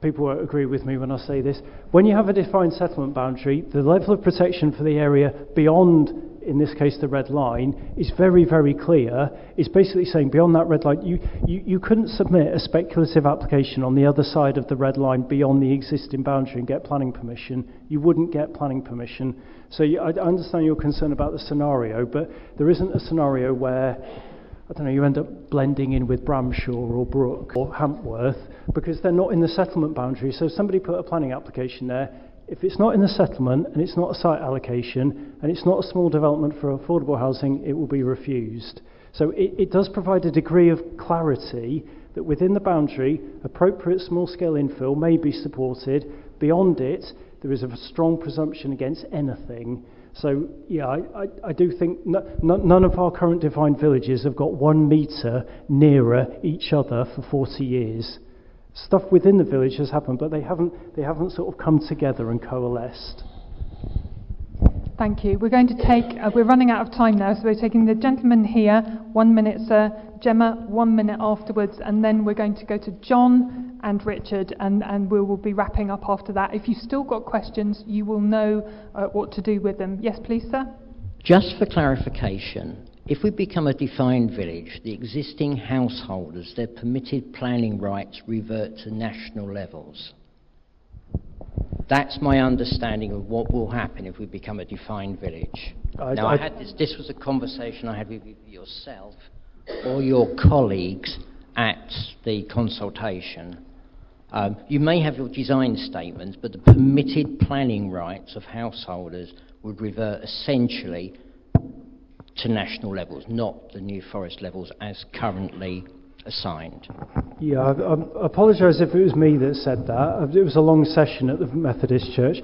Speaker 3: People won't agree with me when I say this. When you have a defined settlement boundary, the level of protection for the area beyond, in this case, the red line, is very, very clear. It's basically saying beyond that red line, you couldn't submit a speculative application on the other side of the red line beyond the existing boundary and get planning permission. You wouldn't get planning permission. So I understand your concern about the scenario, but there isn't a scenario where, I don't know, you end up blending in with Bramshaw or Brook or Hampworth because they're not in the settlement boundary. So if somebody put a planning application there, if it's not in the settlement and it's not a site allocation and it's not a small development for affordable housing, it will be refused. So it does provide a degree of clarity that within the boundary, appropriate small-scale infill may be supported. Beyond it, there is a strong presumption against anything. So, yeah, I do think none of our current defined villages have got 1 metre nearer each other for 40 years. Stuff within the village has happened, but they haven't sort of come together and coalesced.
Speaker 2: Thank you. We're going to take, we're running out of time now, so we're taking the gentleman here, 1 minute, sir, Gemma, 1 minute afterwards, and then we're going to go to John and Richard, and we will be wrapping up after that. If you've still got questions, you will know what to do with them. Yes, please, sir?
Speaker 17: Just for clarification, if we become a defined village, the existing householders, their permitted planning rights revert to national levels. That's my understanding of what will happen if we become a defined village. I had this was a conversation I had with yourself or your colleagues at the consultation. You may have your design statements, but the permitted planning rights of householders would revert essentially to national levels, not the New Forest levels as currently assigned.
Speaker 3: Yeah, I apologise if it was me that said that. It was a long session at the Methodist Church.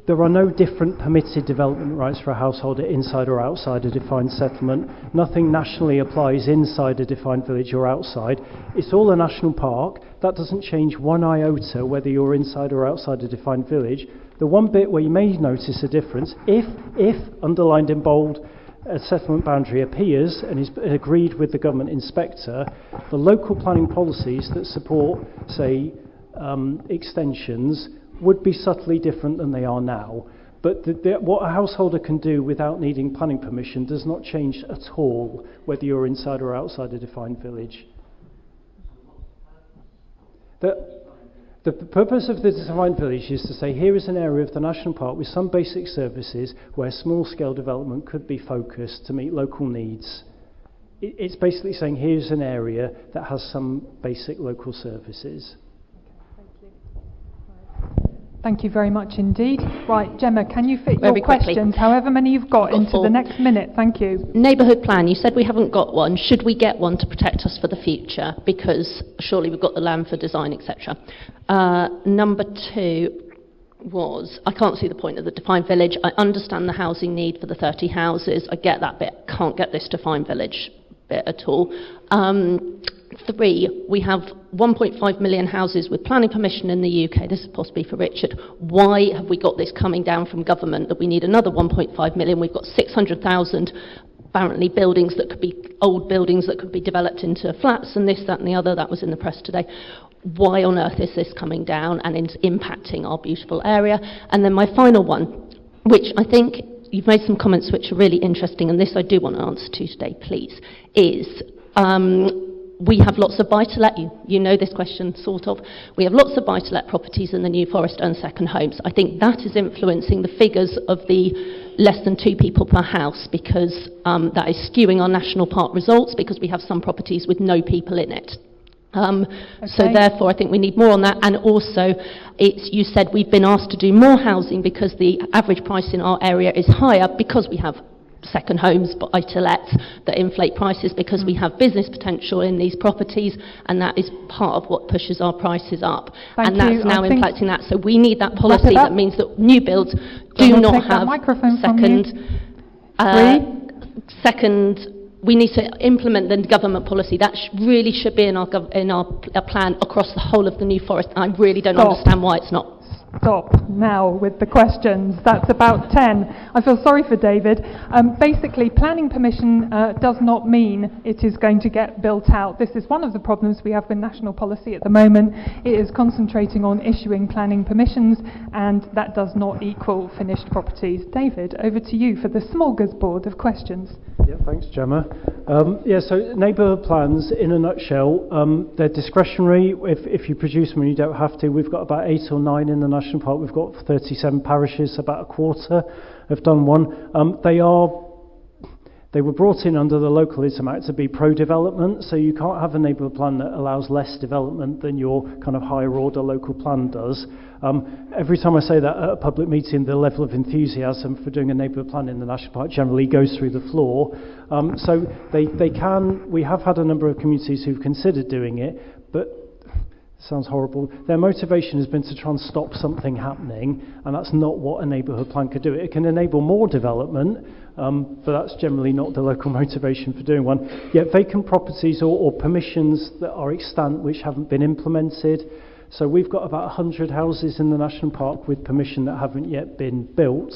Speaker 3: There are no different permitted development rights for a householder inside or outside a defined settlement. Nothing nationally applies inside a defined village or outside. It's all a national park. That doesn't change one iota whether you're inside or outside a defined village. The one bit where you may notice a difference, if underlined in bold, a settlement boundary appears and is agreed with the government inspector, the local planning policies that support, say, extensions would be subtly different than they are now. But what a householder can do without needing planning permission does not change at all whether you're inside or outside a defined village. The purpose of the defined village is to say here is an area of the national park with some basic services where small-scale development could be focused to meet local needs. it's basically saying here's an area that has some basic local services.
Speaker 2: Thank you very much indeed. Right, Gemma, can you fit
Speaker 18: Very
Speaker 2: your
Speaker 18: quickly.
Speaker 2: questions, however many you've got, into the next minute? Thank you.
Speaker 18: Neighbourhood plan, you said we haven't got one. Should we get one to protect us for the future? Because surely we've got the land for design, etc. Number 2 was, I can't see the point of the defined village. I understand the housing need for the 30 houses. I get that bit. Can't get this defined village bit at all. 3, we have 1.5 million houses with planning permission in the UK. This is possibly for Richard. Why have we got this coming down from government that we need another 1.5 million? We've got 600,000 apparently buildings that could be old buildings that could be developed into flats and this, that and the other. That was in the press today. Why on earth is this coming down and impacting our beautiful area? And then my final one, which I think you've made some comments which are really interesting, and this I do want to answer to today, please, is we have lots of buy-to-let, you know this question, sort of. We have lots of buy-to-let properties in the New Forest and second homes. I think that is influencing the figures of the less than 2 people per house, because that is skewing our national park results, because we have some properties with no people in it. So therefore I think we need more on that, and also you said we've been asked to do more housing because the average price in our area is higher because we have second homes, buy-to-lets that inflate prices because we have business potential in these properties, and that is part of what pushes our prices up. And that's now impacting that. So we need that policy that means that new builds do not have second. We need to implement the government policy. That really should be in our plan across the whole of the New Forest. I really don't understand why it's not.
Speaker 2: Stop now with the questions. That's about 10. I feel sorry for David. Basically, planning permission does not mean it is going to get built out. This is one of the problems we have with national policy at the moment. It is concentrating on issuing planning permissions, and that does not equal finished properties. David, over to you for the smorgasbord of questions.
Speaker 3: Yeah, thanks, Gemma. So neighbourhood plans, in a nutshell, they're discretionary. If you produce them and you don't have to, we've got about 8 or 9 in the national park. We've got 37 parishes, about a quarter have done one. They were brought in under the Localism Act to be pro-development, so you can't have a neighbourhood plan that allows less development than your kind of higher order local plan does. Every time I say that at a public meeting, the level of enthusiasm for doing a neighbourhood plan in the national park generally goes through the floor. So they can. We have had a number of communities who've considered doing it, but sounds horrible. Their motivation has been to try and stop something happening, and that's not what a neighbourhood plan could do. It can enable more development, but that's generally not the local motivation for doing one. Yet vacant properties or permissions that are extant which haven't been implemented. So we've got about 100 houses in the national park with permission that haven't yet been built.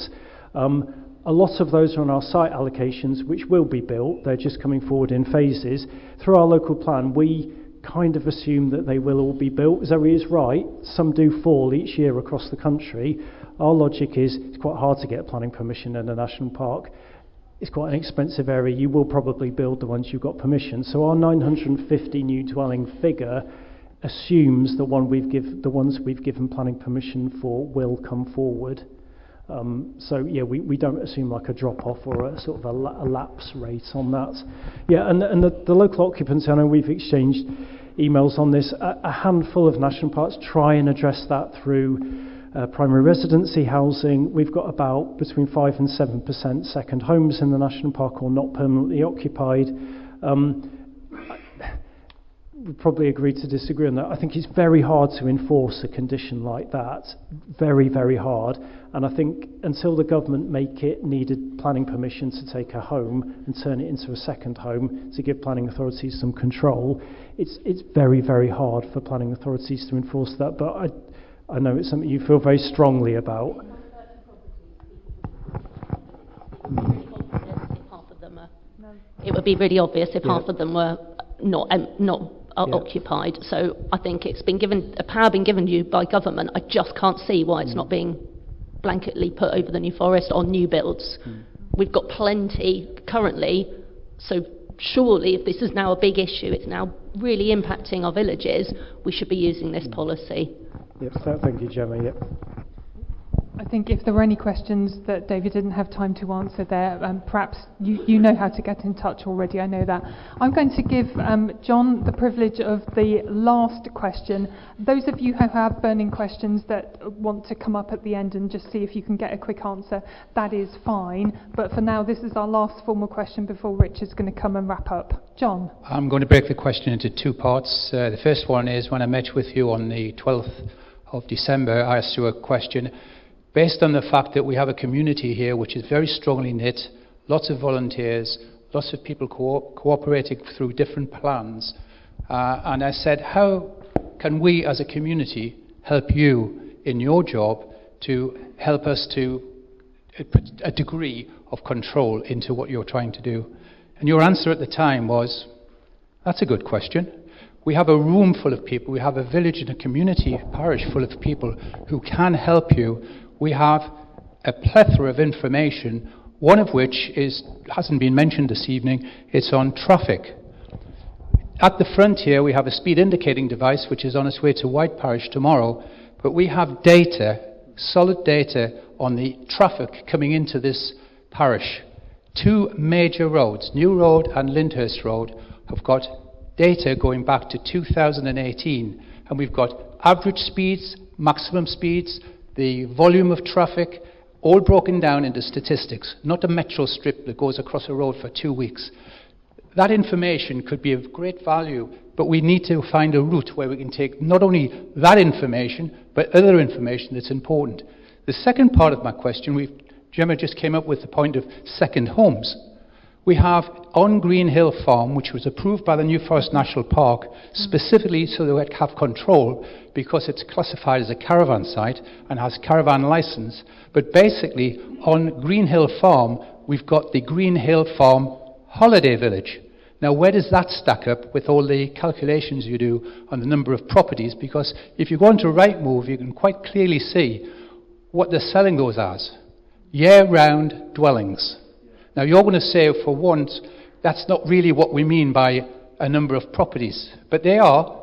Speaker 3: A lot of those are on our site allocations, which will be built. They're just coming forward in phases. Through our local plan, we kind of assume that they will all be built. Zoe is right, some do fall each year across the country. Our logic is it's quite hard to get planning permission in a national park. It's quite an expensive area. You will probably build the ones you've got permission. So our 950 new dwelling figure assumes the ones we've given planning permission for will come forward. We don't assume like a drop-off or a sort of a lapse rate on that. Yeah, and the local occupancy, I know we've exchanged emails on this. A handful of national parks try and address that through primary residency housing. We've got about between 5 and 7% second homes in the national park or not permanently occupied. We probably agree to disagree on that. I think it's very hard to enforce a condition like that. Very, very hard. And I think until the government make it needed planning permission to take a home and turn it into a second home to give planning authorities some control, it's very, very hard for planning authorities to enforce that. But I know it's something you feel very strongly about.
Speaker 18: It would be really obvious if half of them were not occupied. So I think it's been given a power been given to you by government. I just can't see why it's not being blanketly put over the New Forest on new builds. We've got plenty currently, so surely if this is now a big issue, it's now really impacting our villages, we should be using this policy.
Speaker 3: Yep, thank you, Gemma. Yep.
Speaker 2: I think if there were any questions that David didn't have time to answer there, perhaps you know how to get in touch already, I know that. I'm going to give John the privilege of the last question. Those of you who have burning questions that want to come up at the end and just see if you can get a quick answer, that is fine. But for now, this is our last formal question before Richard's going to come and wrap up. John.
Speaker 19: I'm going to break the question into two parts. The first one is, when I met with you on the 12th of December, I asked you a question. Based on the fact that we have a community here which is very strongly knit, lots of volunteers, lots of people cooperating through different plans, and I said, how can we as a community help you in your job to help us to put a degree of control into what you're trying to do? And your answer at the time was, that's a good question. We have a room full of people, we have a village and a community parish full of people who can help you. We have a plethora of information, one of which hasn't been mentioned this evening. It's on traffic. At the front here, we have a speed indicating device which is on its way to White Parish tomorrow, but we have data, solid data, on the traffic coming into this parish. Two major roads, New Road and Lyndhurst Road, have got data going back to 2018, and we've got average speeds, maximum speeds, the volume of traffic, all broken down into statistics, not a metro strip that goes across a road for 2 weeks. That information could be of great value, but we need to find a route where we can take not only that information, but other information that's important. The second part of my question, Gemma just came up with the point of second homes. We have on Green Hill Farm, which was approved by the New Forest National Park, specifically so that we have control, because it's classified as a caravan site and has caravan license. But basically, on Green Hill Farm, we've got the Green Hill Farm Holiday Village. Now, where does that stack up with all the calculations you do on the number of properties? Because if you go onto Rightmove, you can quite clearly see what they're selling those as. Year-round dwellings. Now, you're going to say, for once, that's not really what we mean by a number of properties. But they are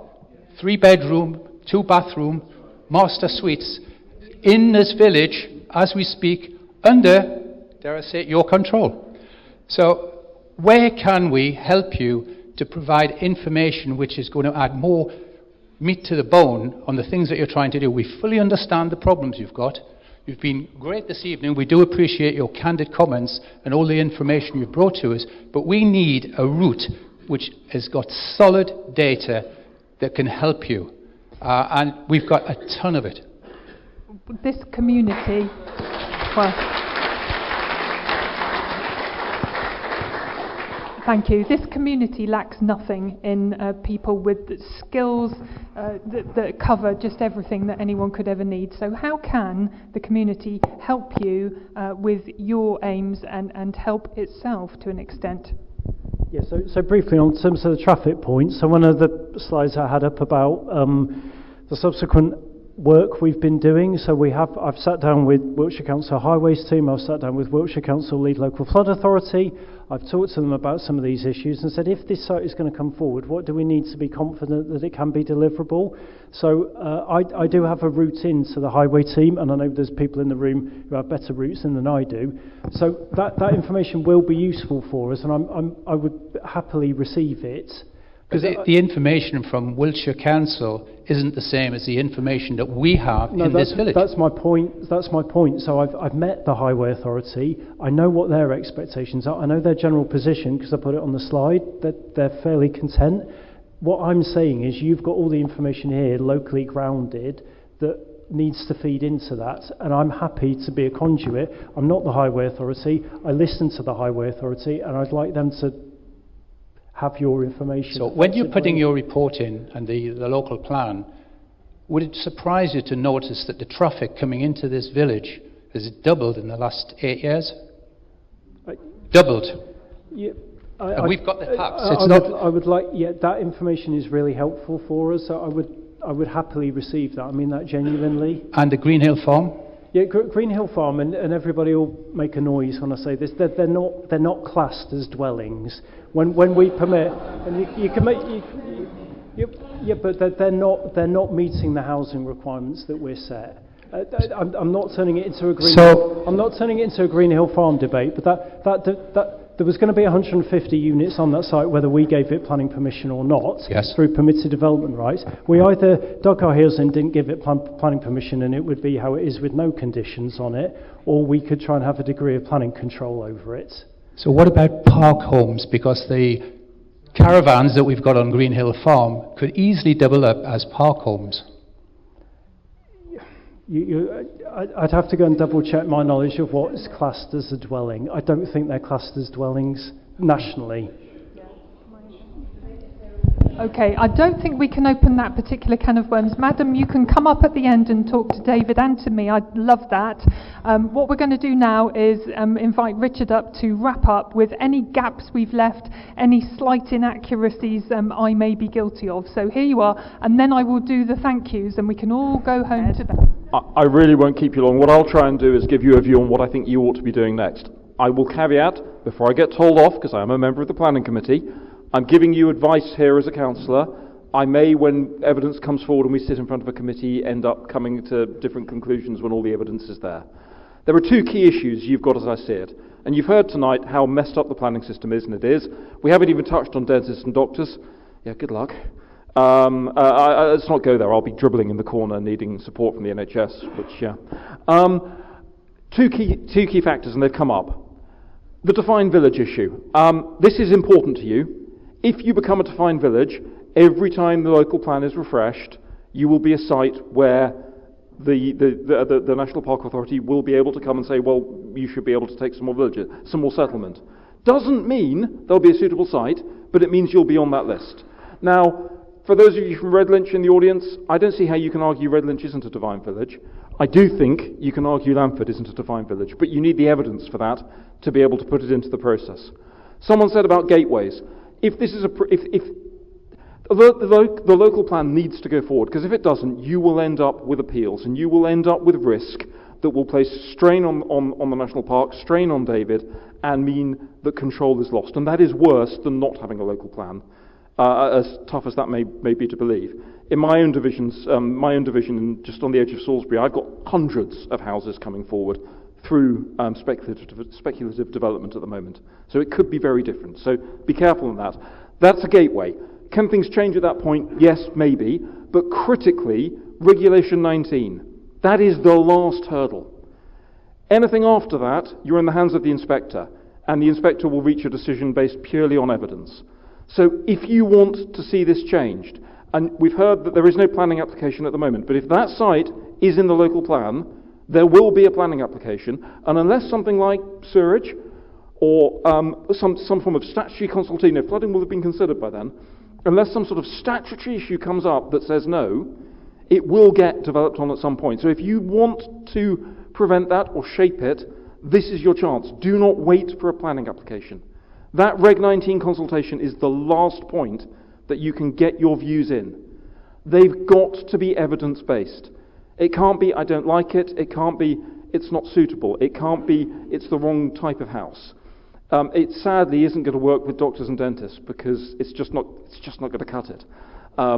Speaker 19: 3-bedroom, 2-bathroom, master suites in this village, as we speak, under, dare I say, your control. So, where can we help you to provide information which is going to add more meat to the bone on the things that you're trying to do? We fully understand the problems you've got. You've been great this evening. We do appreciate your candid comments and all the information you've brought to us, but we need a route which has got solid data that can help you. And we've got a ton of it.
Speaker 2: This community, thank you. This community lacks nothing in people with skills that cover just everything that anyone could ever need. So how can the community help you with your aims and help itself to an extent?
Speaker 3: Yeah, so briefly on terms of the traffic points, so one of the slides I had up about the subsequent work we've been doing. So I've sat down with Wiltshire Council Highways team, I've sat down with Wiltshire Council Lead Local Flood Authority, I've talked to them about some of these issues and said, if this site is going to come forward, what do we need to be confident that it can be deliverable? So I do have a route into the highway team, and I know there's people in the room who have better routes than I do. So that information will be useful for us, and I would happily receive it.
Speaker 19: Because the information from Wiltshire Council isn't the same as the information that we have in this village.
Speaker 3: That's my point. That's my point. So I've met the Highway Authority. I know what their expectations are. I know their general position because I put it on the slide. That they're fairly content. What I'm saying is you've got all the information here, locally grounded, that needs to feed into that, and I'm happy to be a conduit. I'm not the Highway Authority. I listen to the Highway Authority, and I'd like them to have your information.
Speaker 19: So when you're putting your report in and the local plan, would it surprise you to notice that the traffic coming into this village has doubled in the last 8 years? Doubled.
Speaker 3: Yeah,
Speaker 19: and we've got the facts.
Speaker 3: I would like, that information is really helpful for us. So I would happily receive that. I mean that genuinely.
Speaker 19: And the Green Hill Farm?
Speaker 3: Yeah, Green Hill Farm, and everybody will make a noise when I say this. They're not classed as dwellings. When we permit, and you can make, but they're not meeting the housing requirements that we're set. I'm not turning it into a Green.
Speaker 19: So-
Speaker 3: I'm not turning it into a Green Hill Farm debate. But that there was going to be 150 units on that site, whether we gave it planning permission or not,
Speaker 19: Yes.
Speaker 3: through permitted development rights. We either dug our heels in, didn't give it planning permission, and it would be how it is with no conditions on it, or we could try and have a degree of planning control over it.
Speaker 19: So what about park homes? Because the caravans that we've got on Green Hill Farm could easily double up as park homes.
Speaker 3: I'd have to go and double check my knowledge of what is classed as a dwelling. I don't think they're classed as dwellings nationally.
Speaker 2: Okay, I don't think we can open that particular can of worms. Madam, you can come up at the end and talk to David and to me. I'd love that. What we're going to do now is invite Richard up to wrap up with any gaps we've left, any slight inaccuracies I may be guilty of. So here you are, and then I will do the thank yous and we can all go home to bed.
Speaker 8: I really won't keep you long. What I'll try and do is give you a view on what I think you ought to be doing next. I will caveat, before I get told off, because I am a member of the planning committee, I'm giving you advice here as a councillor. I may, when evidence comes forward and we sit in front of a committee, end up coming to different conclusions when all the evidence is there. There are two key issues you've got as I see it. And you've heard tonight how messed up the planning system is, and it is. We haven't even touched on dentists and doctors. Yeah, good luck. Let's not go there. I'll be dribbling in the corner needing support from the NHS, which, yeah. Two key factors, and they've come up. The defined village issue. This is important to you. If you become a defined village, every time the local plan is refreshed, you will be a site where the National Park Authority will be able to come and say, well, you should be able to take some more villages, some more settlement. Doesn't mean there'll be a suitable site, but it means you'll be on that list. Now, for those of you from Redlynch in the audience, I don't see how you can argue Redlynch isn't a defined village. I do think you can argue Landford isn't a defined village, but you need the evidence for that to be able to put it into the process. Someone said about gateways. If this is if the local plan needs to go forward, because if it doesn't, you will end up with appeals and you will end up with risk that will place strain on the national park, strain on David, and mean that control is lost. And that is worse than not having a local plan, as tough as that may be to believe. In my own division, just on the edge of Salisbury, I've got hundreds of houses coming forward through speculative development at the moment. So it could be very different. So be careful on that. That's a gateway. Can things change at that point? Yes, maybe. But critically, Regulation 19. That is the last hurdle. Anything after that, you're in the hands of the inspector, and the inspector will reach a decision based purely on evidence. So if you want to see this changed, and we've heard that there is no planning application at the moment, but if that site is in the local plan, there will be a planning application, and unless something like sewerage or some form of statutory consultation, if flooding will have been considered by then, unless some sort of statutory issue comes up that says no, it will get developed on at some point. So if you want to prevent that or shape it, this is your chance. Do not wait for a planning application. That Reg 19 consultation is the last point that you can get your views in. They've got to be evidence-based. It can't be, I don't like it. It can't be, it's not suitable. It can't be, it's the wrong type of house. It sadly isn't going to work with doctors and dentists because it's just not going to cut it.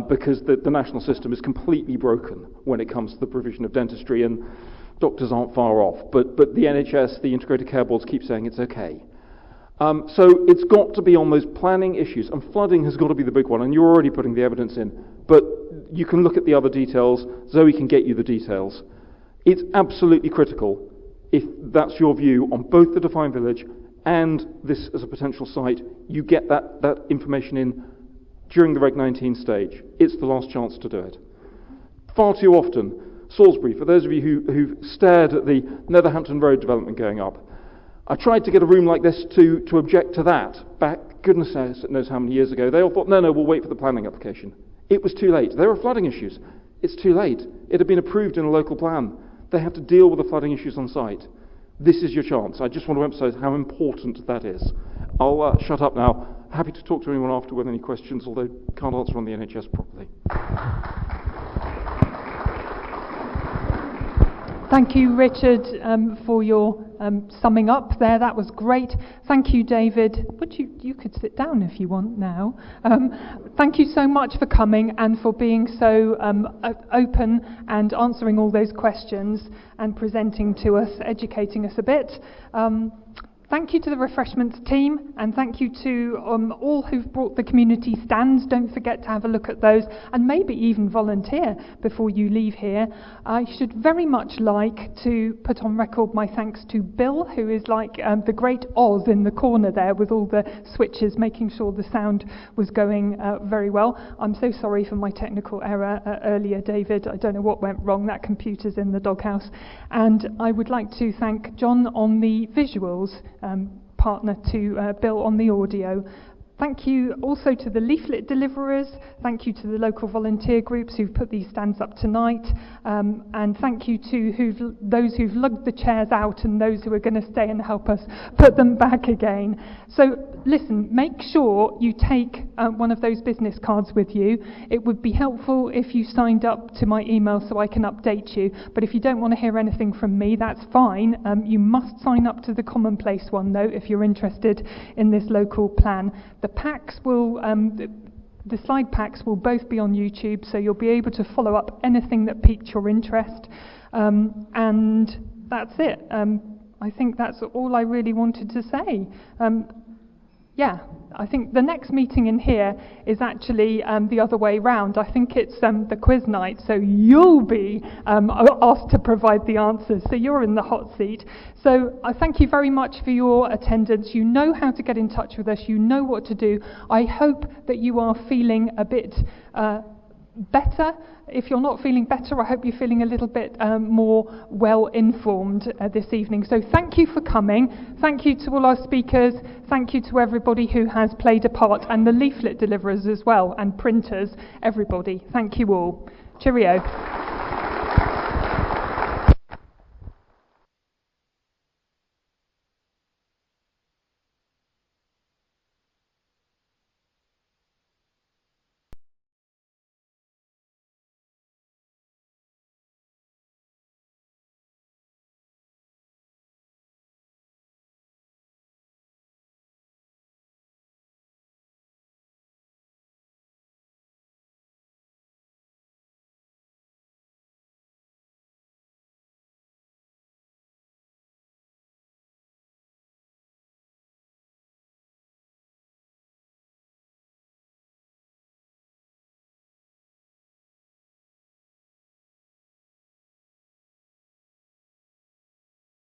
Speaker 8: Because the national system is completely broken when it comes to the provision of dentistry, and doctors aren't far off. But the NHS, the integrated care boards, keep saying it's okay. So it's got to be on those planning issues, and flooding has got to be the big one, and you're already putting the evidence in. But you can look at the other details. Zoe can get you the details. It's absolutely critical, if that's your view on both the defined village and this as a potential site, you get that information in during the Reg 19 stage. It's the last chance to do it. Far too often, Salisbury, for those of you who've stared at the Netherhampton Road development going up, I tried to get a room like this to object to that back, goodness knows how many years ago. They all thought, no, we'll wait for the planning application. It was too late. There were flooding issues. It's too late. It had been approved in a local plan. They have to deal with the flooding issues on site. This is your chance. I just want to emphasise how important that is. I'll shut up now. Happy to talk to anyone after with any questions, although can't answer on the NHS properly.
Speaker 2: Thank you, Richard, for your summing up there. That was great. Thank you, David. But you could sit down if you want now. Thank you so much for coming and for being so open and answering all those questions and presenting to us, educating us a bit. Thank you to the refreshments team, and thank you to all who've brought the community stands. Don't forget to have a look at those, and maybe even volunteer before you leave here. I should very much like to put on record my thanks to Bill, who is like the great Oz in the corner there with all the switches, making sure the sound was going very well. I'm so sorry for my technical error earlier, David. I don't know what went wrong. That computer's in the doghouse. And I would like to thank John on the visuals, partner to Bill on the audio. Thank you also to the leaflet deliverers. Thank you to the local volunteer groups who've put these stands up tonight. And thank you to those who've lugged the chairs out and those who are going to stay and help us put them back again. So listen, make sure you take one of those business cards with you. It would be helpful if you signed up to my email so I can update you. But if you don't want to hear anything from me, that's fine. You must sign up to the Commonplace one, though, if you're interested in this local plan. The packs will, the slide packs will both be on YouTube, so you'll be able to follow up anything that piqued your interest. And that's it. I think that's all I really wanted to say. Yeah, I think the next meeting in here is actually the other way round. I think it's the quiz night, so you'll be asked to provide the answers, so you're in the hot seat. So I thank you very much for your attendance. You know how to get in touch with us. You know what to do. I hope that you are feeling a bit better. If you're not feeling better, I hope you're feeling a little bit more well-informed this evening. So thank you for coming. Thank you to all our speakers. Thank you to everybody who has played a part, and the leaflet deliverers as well, and printers, everybody. Thank you all. Cheerio.